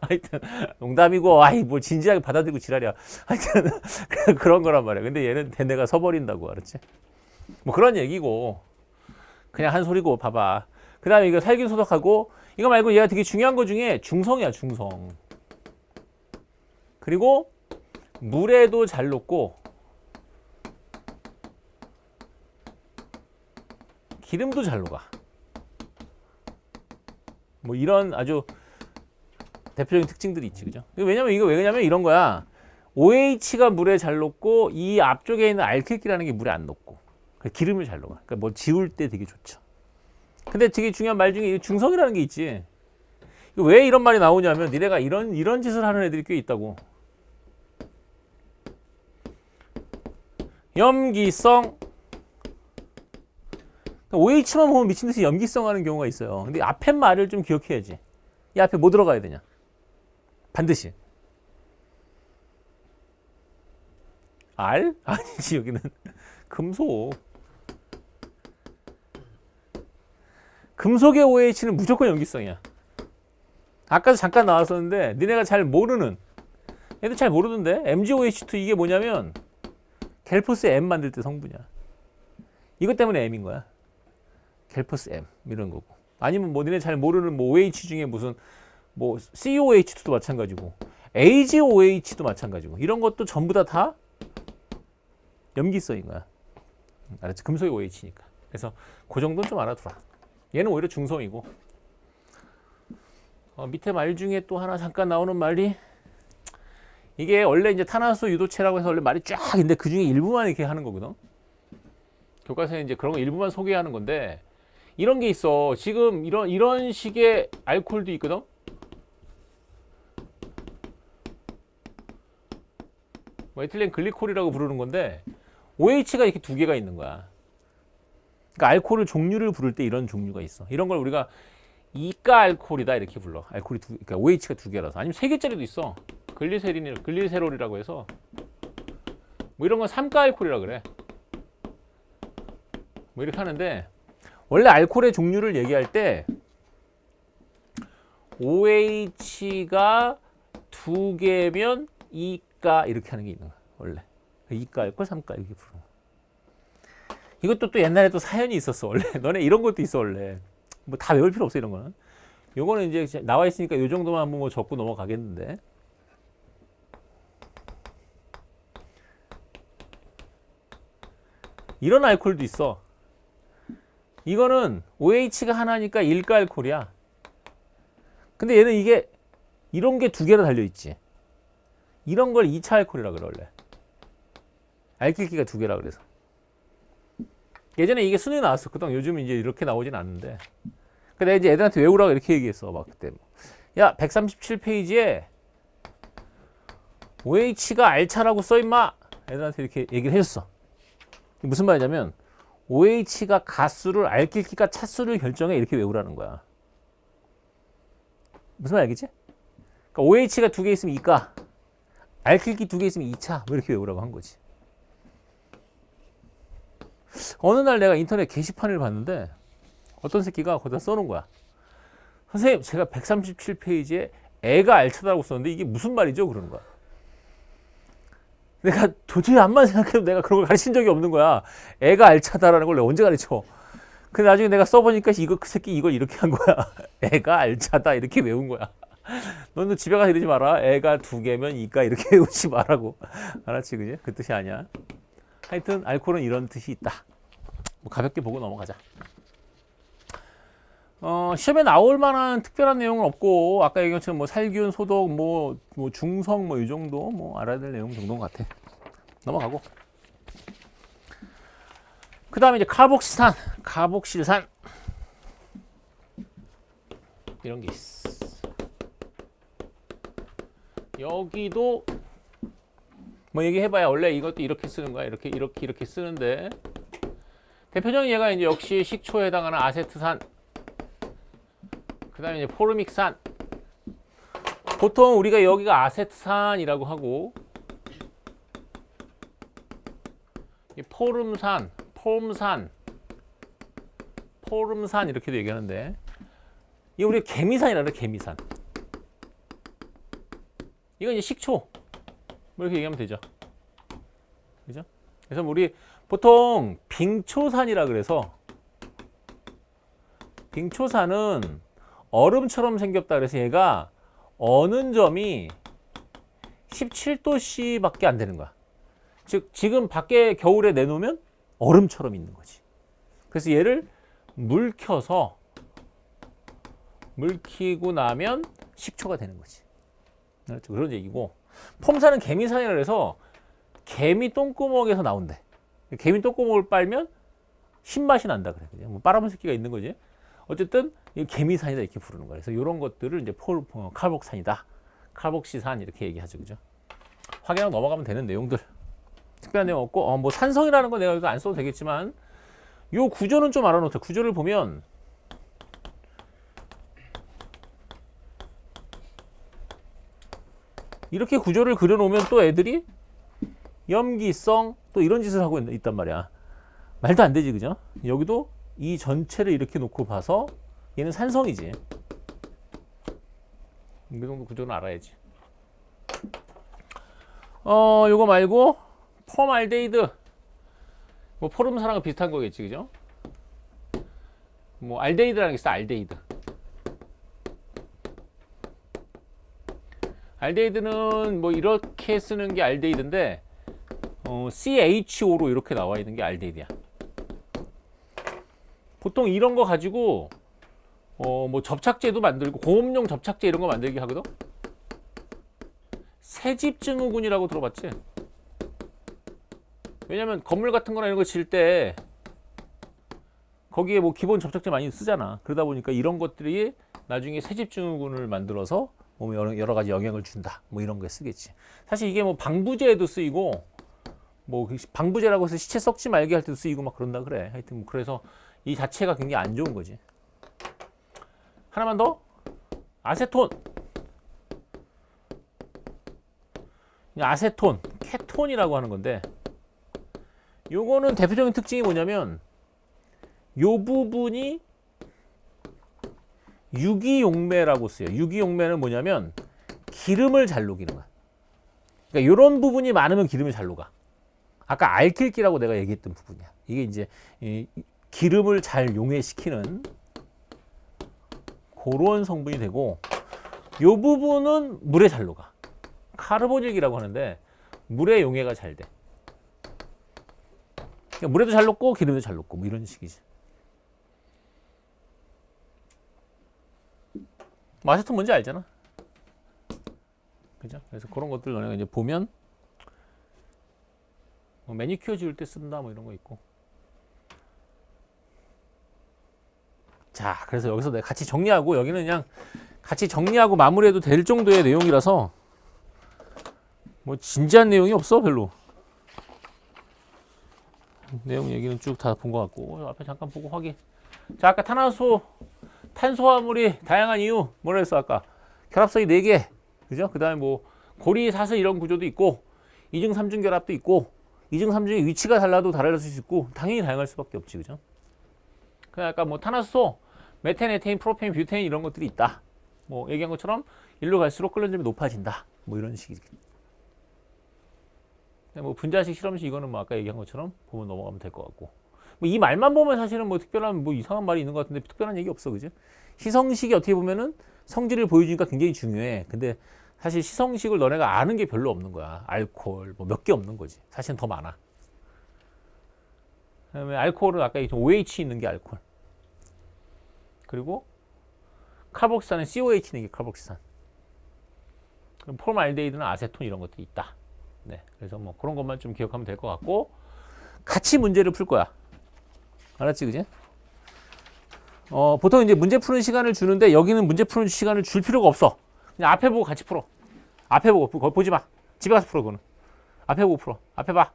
하여튼 농담이고 아이 뭘 진지하게 받아들이고 지랄이야. 하여튼 그런 거란 말이야. 근데 얘는 대뇌가 서버린다고. 알았지? 뭐 그런 얘기고 그냥 한 소리고 봐봐. 그 다음에 이거 살균 소독하고 이거 말고 얘가 되게 중요한 거 중에 중성이야. 중성. 그리고 물에도 잘 녹고 기름도 잘 녹아. 뭐 이런 아주 대표적인 특징들이 있지. 그죠? 왜냐면 이거 왜냐면 이런 거야. OH가 물에 잘 녹고 이 앞쪽에 있는 알킬기라는 게 물에 안 녹고. 기름을 잘 녹아. 그러니까 뭐 지울 때 되게 좋죠. 근데 되게 중요한 말 중에 중성이라는 게 있지. 왜 이런 말이 나오냐면 니네가 이런 짓을 하는 애들이 꽤 있다고. 염기성. OH만 보면 미친 듯이 염기성 하는 경우가 있어요. 근데 앞에 말을 좀 기억해야지. 이 앞에 뭐 들어가야 되냐? 반드시. 알? 아니지, 여기는. 금속. 금속의 OH는 무조건 염기성이야. 아까도 잠깐 나왔었는데 니네가 잘 모르는, 얘들 잘 모르던데 MgOH2 이게 뭐냐면 갤포스 M 만들 때 성분이야. 이것 때문에 M인 거야. 갤포스 M 이런 거고. 아니면 뭐 니네 잘 모르는 뭐 OH 중에 무슨 뭐 COH2도 마찬가지고 AgOH도 마찬가지고 이런 것도 전부 다 염기성인 거야. 알았지? 금속의 OH니까. 그래서 그 정도는 좀 알아두라. 얘는 오히려 중성이고. 밑에 말 중에 또 하나 잠깐 나오는 말이, 이게 원래 이제 탄화수 유도체라고 해서 원래 말이 쫙 있는데 그 중에 일부만 이렇게 하는 거거든. 교과서에 이제 그런 거 일부만 소개하는 건데, 이런 게 있어. 지금 이런 식의 알코올도 있거든. 뭐 에틸렌 글리콜이라고 부르는 건데 OH가 이렇게 두 개가 있는 거야. 그러니까 알코올 종류를 부를 때 이런 종류가 있어. 이런 걸 우리가 이가 알코올이다 이렇게 불러. 알코올이 그러니까 OH가 두 개라서. 아니면 세 개짜리도 있어. 글리세롤이라고 해서 뭐 이런 건 3가 알코올이라 그래. 뭐 이렇게 하는데, 원래 알코올의 종류를 얘기할 때 OH가 두 개면 2가 이렇게 하는 게 있는 거야. 원래 2가 알코올, 3가 이렇게 부르는 거야. 이것도 또 옛날에 또 사연이 있었어. 원래 너네 이런 것도 있어. 원래 뭐 다 외울 필요 없어 이런 거는. 요거는 이제 나와 있으니까 요 정도만 한번 뭐 적고 넘어가겠는데, 이런 알코올도 있어. 이거는 OH가 하나니까 1가 알코올이야. 근데 얘는 이게 이런 게 두 개나 달려있지. 이런 걸 2차 알코올이라 그래. 원래 알킬기가 두 개라 그래서. 예전에 이게 순위 나왔었거든. 요즘은 이제 이렇게 나오진 않는데. 근데 내가 이제 애들한테 외우라고 이렇게 얘기했어. 막 그때 야 137페이지에 OH가 알차라고 써임마. 애들한테 이렇게 얘기를 해줬어. 무슨 말이냐면 OH가 가수를, 알킬기가 차수를 결정해 이렇게 외우라는 거야. 무슨 말 알겠지? 그러니까 OH가 두 개 있으면 2가, 알킬기 두 개 있으면 2차 뭐 이렇게 외우라고 한 거지. 어느 날 내가 인터넷 게시판을 봤는데 어떤 새끼가 거기다 써놓은 거야. 선생님, 제가 137페이지에 애가 알차다고 썼는데 이게 무슨 말이죠? 그러는 거야. 내가 도저히 암만 생각해도 내가 그런 걸 가르친 적이 없는 거야. 애가 알차다라는 걸 내가 언제 가르쳐. 근데 나중에 내가 써보니까 그 새끼 이걸 이렇게 한 거야. 애가 알차다 이렇게 외운 거야. 너는 집에 가서 이러지 마라. 애가 두 개면 이가 이렇게 외우지 말라고. 알았지, 그지? 그 뜻이 아니야. 하여튼 알코올은 이런 뜻이 있다. 뭐 가볍게 보고 넘어가자. 시험에 나올 만한 특별한 내용은 없고, 아까 얘기한 것처럼 뭐 살균, 소독, 뭐 중성 뭐 이 정도 뭐 알아야 될 내용 정도인 것 같아. 넘어가고. 그 다음에 이제 카복실산, 카복실산 이런 게 있어. 여기도 뭐 얘기해봐야 원래 이것도 이렇게 쓰는 거야. 이렇게 쓰는데, 대표적인 예가 이제 역시 식초에 해당하는 아세트산, 그 다음에 이제 포르믹산. 보통 우리가 여기가 아세트산이라고 하고, 포름산, 포름산 이렇게도 얘기하는데, 이 우리가 개미산이라 그래. 개미산. 이건 이제 식초 뭐 이렇게 얘기하면 되죠. 그죠? 그래서 우리 보통 빙초산이라 그래서, 빙초산은 얼음처럼 생겼다 그래서 얘가 어는 점이 17도씨밖에 안 되는 거야. 즉 지금 밖에 겨울에 내놓으면 얼음처럼 있는 거지. 그래서 얘를 물켜서, 물키고 나면 식초가 되는 거지. 그렇죠? 그런 얘기고, 폼산은 개미산이라 해서 개미 똥구멍에서 나온대. 개미 똥구멍을 빨면 신맛이 난다 그래. 그냥 뭐 빨아본 새끼가 있는 거지. 어쨌든 이 개미산이다 이렇게 부르는 거예요. 그래서 이런 것들을 이제 칼복산이다, 칼복시산 이렇게 얘기하죠, 그죠? 확인하고 넘어가면 되는 내용들. 특별한 내용 없고, 뭐 산성이라는 거 내가 이거 안 써도 되겠지만, 요 구조는 좀 알아놓자. 구조를 보면 이렇게 구조를 그려놓으면 또 애들이 염기성 또 이런 짓을 하고 있단 말이야. 말도 안 되지, 그죠? 여기도 이 전체를 이렇게 놓고 봐서 얘는 산성이지. 이 정도 구조는 알아야지. 요거 말고 폼알데히드, 뭐 포름사랑과 비슷한 거겠지, 그죠? 뭐 알데히드라는 게 있어. 알데히드. 알데히드는 뭐 이렇게 쓰는 게 알데히드인데, CHO로 이렇게 나와 있는 게 알데히드야. 보통 이런 거 가지고 뭐 접착제도 만들고 공업용 접착제 이런 거 만들기 하거든. 새집증후군이라고 들어봤지? 왜냐면 건물 같은 거나 이런 거 질 때 거기에 뭐 기본 접착제 많이 쓰잖아. 그러다 보니까 이런 것들이 나중에 새집증후군을 만들어서 몸에 여러 가지 영향을 준다. 뭐 이런 거에 쓰겠지. 사실 이게 뭐 방부제에도 쓰이고, 뭐 방부제라고 해서 시체 썩지 말게 할 때도 쓰이고 막 그런다 그래. 하여튼 뭐 그래서 이 자체가 굉장히 안 좋은 거지. 하나만 더. 아세톤. 아세톤, 케톤이라고 하는 건데, 요거는 대표적인 특징이 뭐냐면 요 부분이 유기용매라고 써요. 유기용매는 뭐냐면 기름을 잘 녹이는 거야. 그러니까 요런 부분이 많으면 기름을 잘 녹아. 아까 알킬기라고 내가 얘기했던 부분이야. 이게 이제 기름을 잘 용해시키는 그런 성분이 되고, 요 부분은 물에 잘 녹아. 카르보닐기라고 하는데 물에 용해가 잘 돼. 그러니까 물에도 잘 녹고 기름에도 잘 녹고 뭐 이런 식이지. 아세톤 뭔지 알잖아. 그죠? 그래서 그런 것들 너네가 이제 보면 뭐 매니큐어 지울 때 쓴다 뭐 이런 거 있고. 자, 그래서 여기서 내가 같이 정리하고, 여기는 그냥 같이 정리하고 마무리해도 될 정도의 내용이라서 뭐 진지한 내용이 없어 별로. 내용 얘기는 쭉 다 본 것 같고, 앞에 잠깐 보고 확인. 자, 아까 탄소화물이 다양한 이유 뭐라 했어 아까? 결합선이 4개, 그죠? 그 다음에 뭐 고리, 사슬 이런 구조도 있고, 2중 3중 결합도 있고, 2중 3중의 위치가 달라도 다를 수 있고, 당연히 다양할 수밖에 없지, 그죠? 그냥 아까 뭐 탄화수소, 메탄, 에테인, 프로페인, 뷰테인 이런 것들이 있다. 뭐 얘기한 것처럼 일로 갈수록 끓는 점이 높아진다. 뭐 이런 식이지. 뭐 분자식, 실험식 이거는 뭐 아까 얘기한 것처럼 보면 넘어가면 될 것 같고. 뭐 이 말만 보면 사실은 뭐 특별한 뭐 이상한 말이 있는 것 같은데 특별한 얘기 없어, 그죠? 시성식이 어떻게 보면은 성질을 보여주니까 굉장히 중요해. 근데 사실 시성식을 너네가 아는 게 별로 없는 거야. 알코올 뭐 몇 개 없는 거지. 사실은 더 많아. 그다음에 알코올은 아까 OH 있는 게 알코올. 그리고 카복시산은 COH 있는 게 카복시산. 그럼 폼알데히드는 아세톤 이런 것들이 있다. 네, 그래서 뭐 그런 것만 좀 기억하면 될 것 같고, 같이 문제를 풀 거야. 알았지, 그지? 보통 이제 문제 푸는 시간을 주는데 여기는 문제 푸는 시간을 줄 필요가 없어. 그냥 앞에 보고 같이 풀어. 앞에 보고 보지 마. 집에 가서 풀어 그거는. 앞에 보고 풀어. 앞에 봐.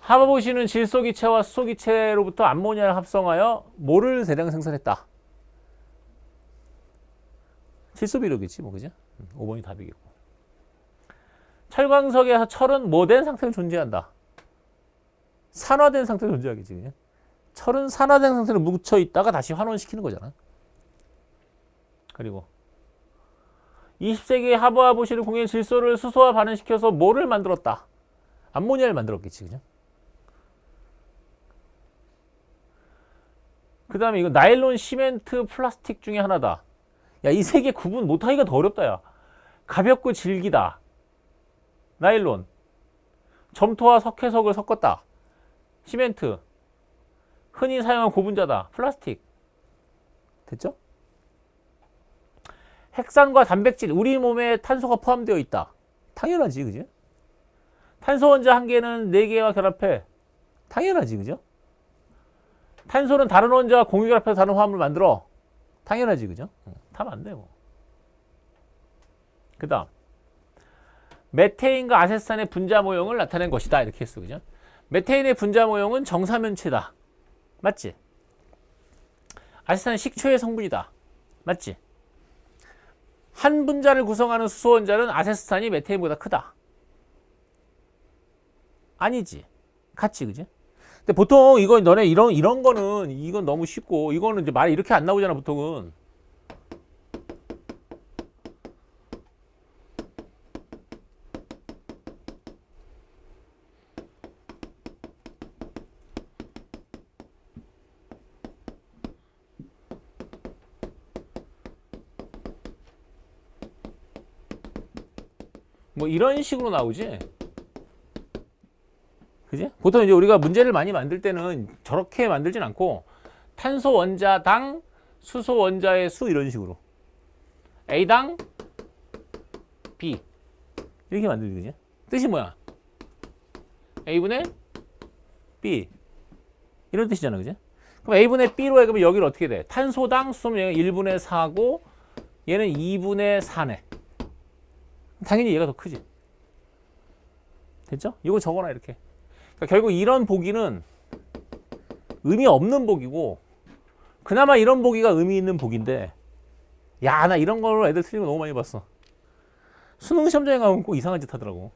하버보시는 질소기체와 수소기체로부터 암모니아를 합성하여 뭐를 대량 생산했다. 질소비료겠지, 뭐, 그죠? 5번이 답이겠고. 철광석에서 철은 뭐 된 상태로 존재한다. 산화된 상태로 존재하겠지, 그냥. 철은 산화된 상태로 뭉쳐 있다가 다시 환원시키는 거잖아. 그리고 20세기의 하버보시는 공해 질소를 수소와 반응시켜서 뭐를 만들었다. 암모니아를 만들었겠지, 그죠? 그 다음에 이거 나일론, 시멘트, 플라스틱 중에 하나다. 야, 이 세 개 구분 못하기가 더 어렵다, 야. 가볍고 질기다. 나일론. 점토와 석회석을 섞었다. 시멘트. 흔히 사용한 고분자다. 플라스틱. 됐죠? 핵산과 단백질. 우리 몸에 탄소가 포함되어 있다. 당연하지, 그죠? 탄소 원자 한 개는 4개와 결합해. 당연하지, 그죠? 탄소는 다른 원자와 공유결합해서 다른 화합을 만들어. 당연하지, 그죠? 답 안 돼, 뭐. 그 다음. 메테인과 아세트산의 분자 모형을 나타낸 것이다. 이렇게 했어, 그죠? 메테인의 분자 모형은 정사면체다. 맞지? 아세트산은 식초의 성분이다. 맞지? 한 분자를 구성하는 수소 원자는 아세트산이 메테인보다 크다. 아니지. 같지, 그지? 근데 보통 이거 너네 이런 거는 이건 너무 쉽고 이거는 이제 말이 이렇게 안 나오잖아, 보통은. 뭐 이런 식으로 나오지. 그지? 보통 이제 우리가 문제를 많이 만들 때는 저렇게 만들진 않고 탄소 원자당 수소 원자의 수 이런 식으로 A당 B 이렇게 만들지, 그지? 뜻이 뭐야? A분의 B 이런 뜻이잖아, 그지? 그럼 A분의 B로 해보면 여기를 어떻게 돼? 탄소당 수소는 1분의 4고 얘는 2분의 4네. 당연히 얘가 더 크지. 됐죠? 이거 적어놔, 이렇게. 그러니까 결국 이런 보기는 의미 없는 보기고, 그나마 이런 보기가 의미 있는 보기인데, 야, 나 이런 걸로 애들 틀린 거 너무 많이 봤어. 수능 시험장에 가면 꼭 이상한 짓 하더라고.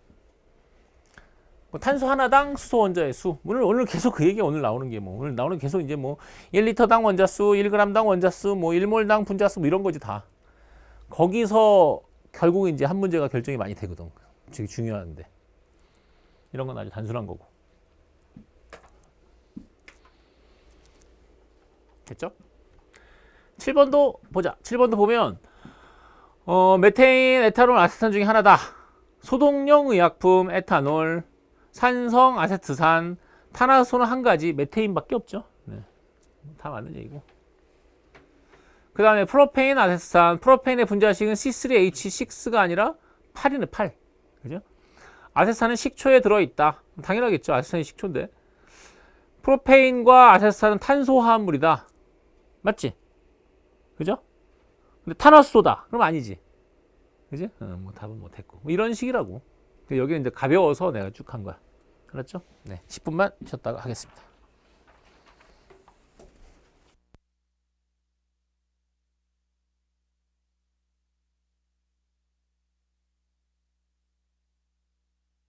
뭐 탄소 하나당 수소 원자의 수. 오늘 계속 그 얘기 오늘 나오는 게 뭐. 오늘 나오는 계속 이제 뭐 1리터당 원자수, 1g당 원자수, 뭐 1몰당 분자수 뭐 이런 거지 다. 거기서 결국 이제 한 문제가 결정이 많이 되거든. 되게 중요한데. 이런 건 아주 단순한 거고. 됐죠? 7번도 보자. 7번도 보면 메테인, 에탄올, 아세트산 중에 하나다. 소독용 의약품, 에탄올, 산성, 아세트산, 탄화수소는 한 가지, 메테인밖에 없죠. 네. 다 맞는 얘기고. 그 다음에 프로페인, 아세트산. 프로페인의 분자식은 C3H6가 아니라 8이네, 8. 그죠? 아세트산은 식초에 들어있다. 당연하겠죠. 아세트산이 식초인데. 프로페인과 아세트산은 탄소 화합물이다. 맞지? 그죠? 근데 탄화수소다. 그럼 아니지. 그지? 뭐 답은 못했고. 뭐 이런 식이라고. 여기는 이제 가벼워서 내가 쭉 한 거야. 알았죠? 네. 10분만 쉬었다가 하겠습니다.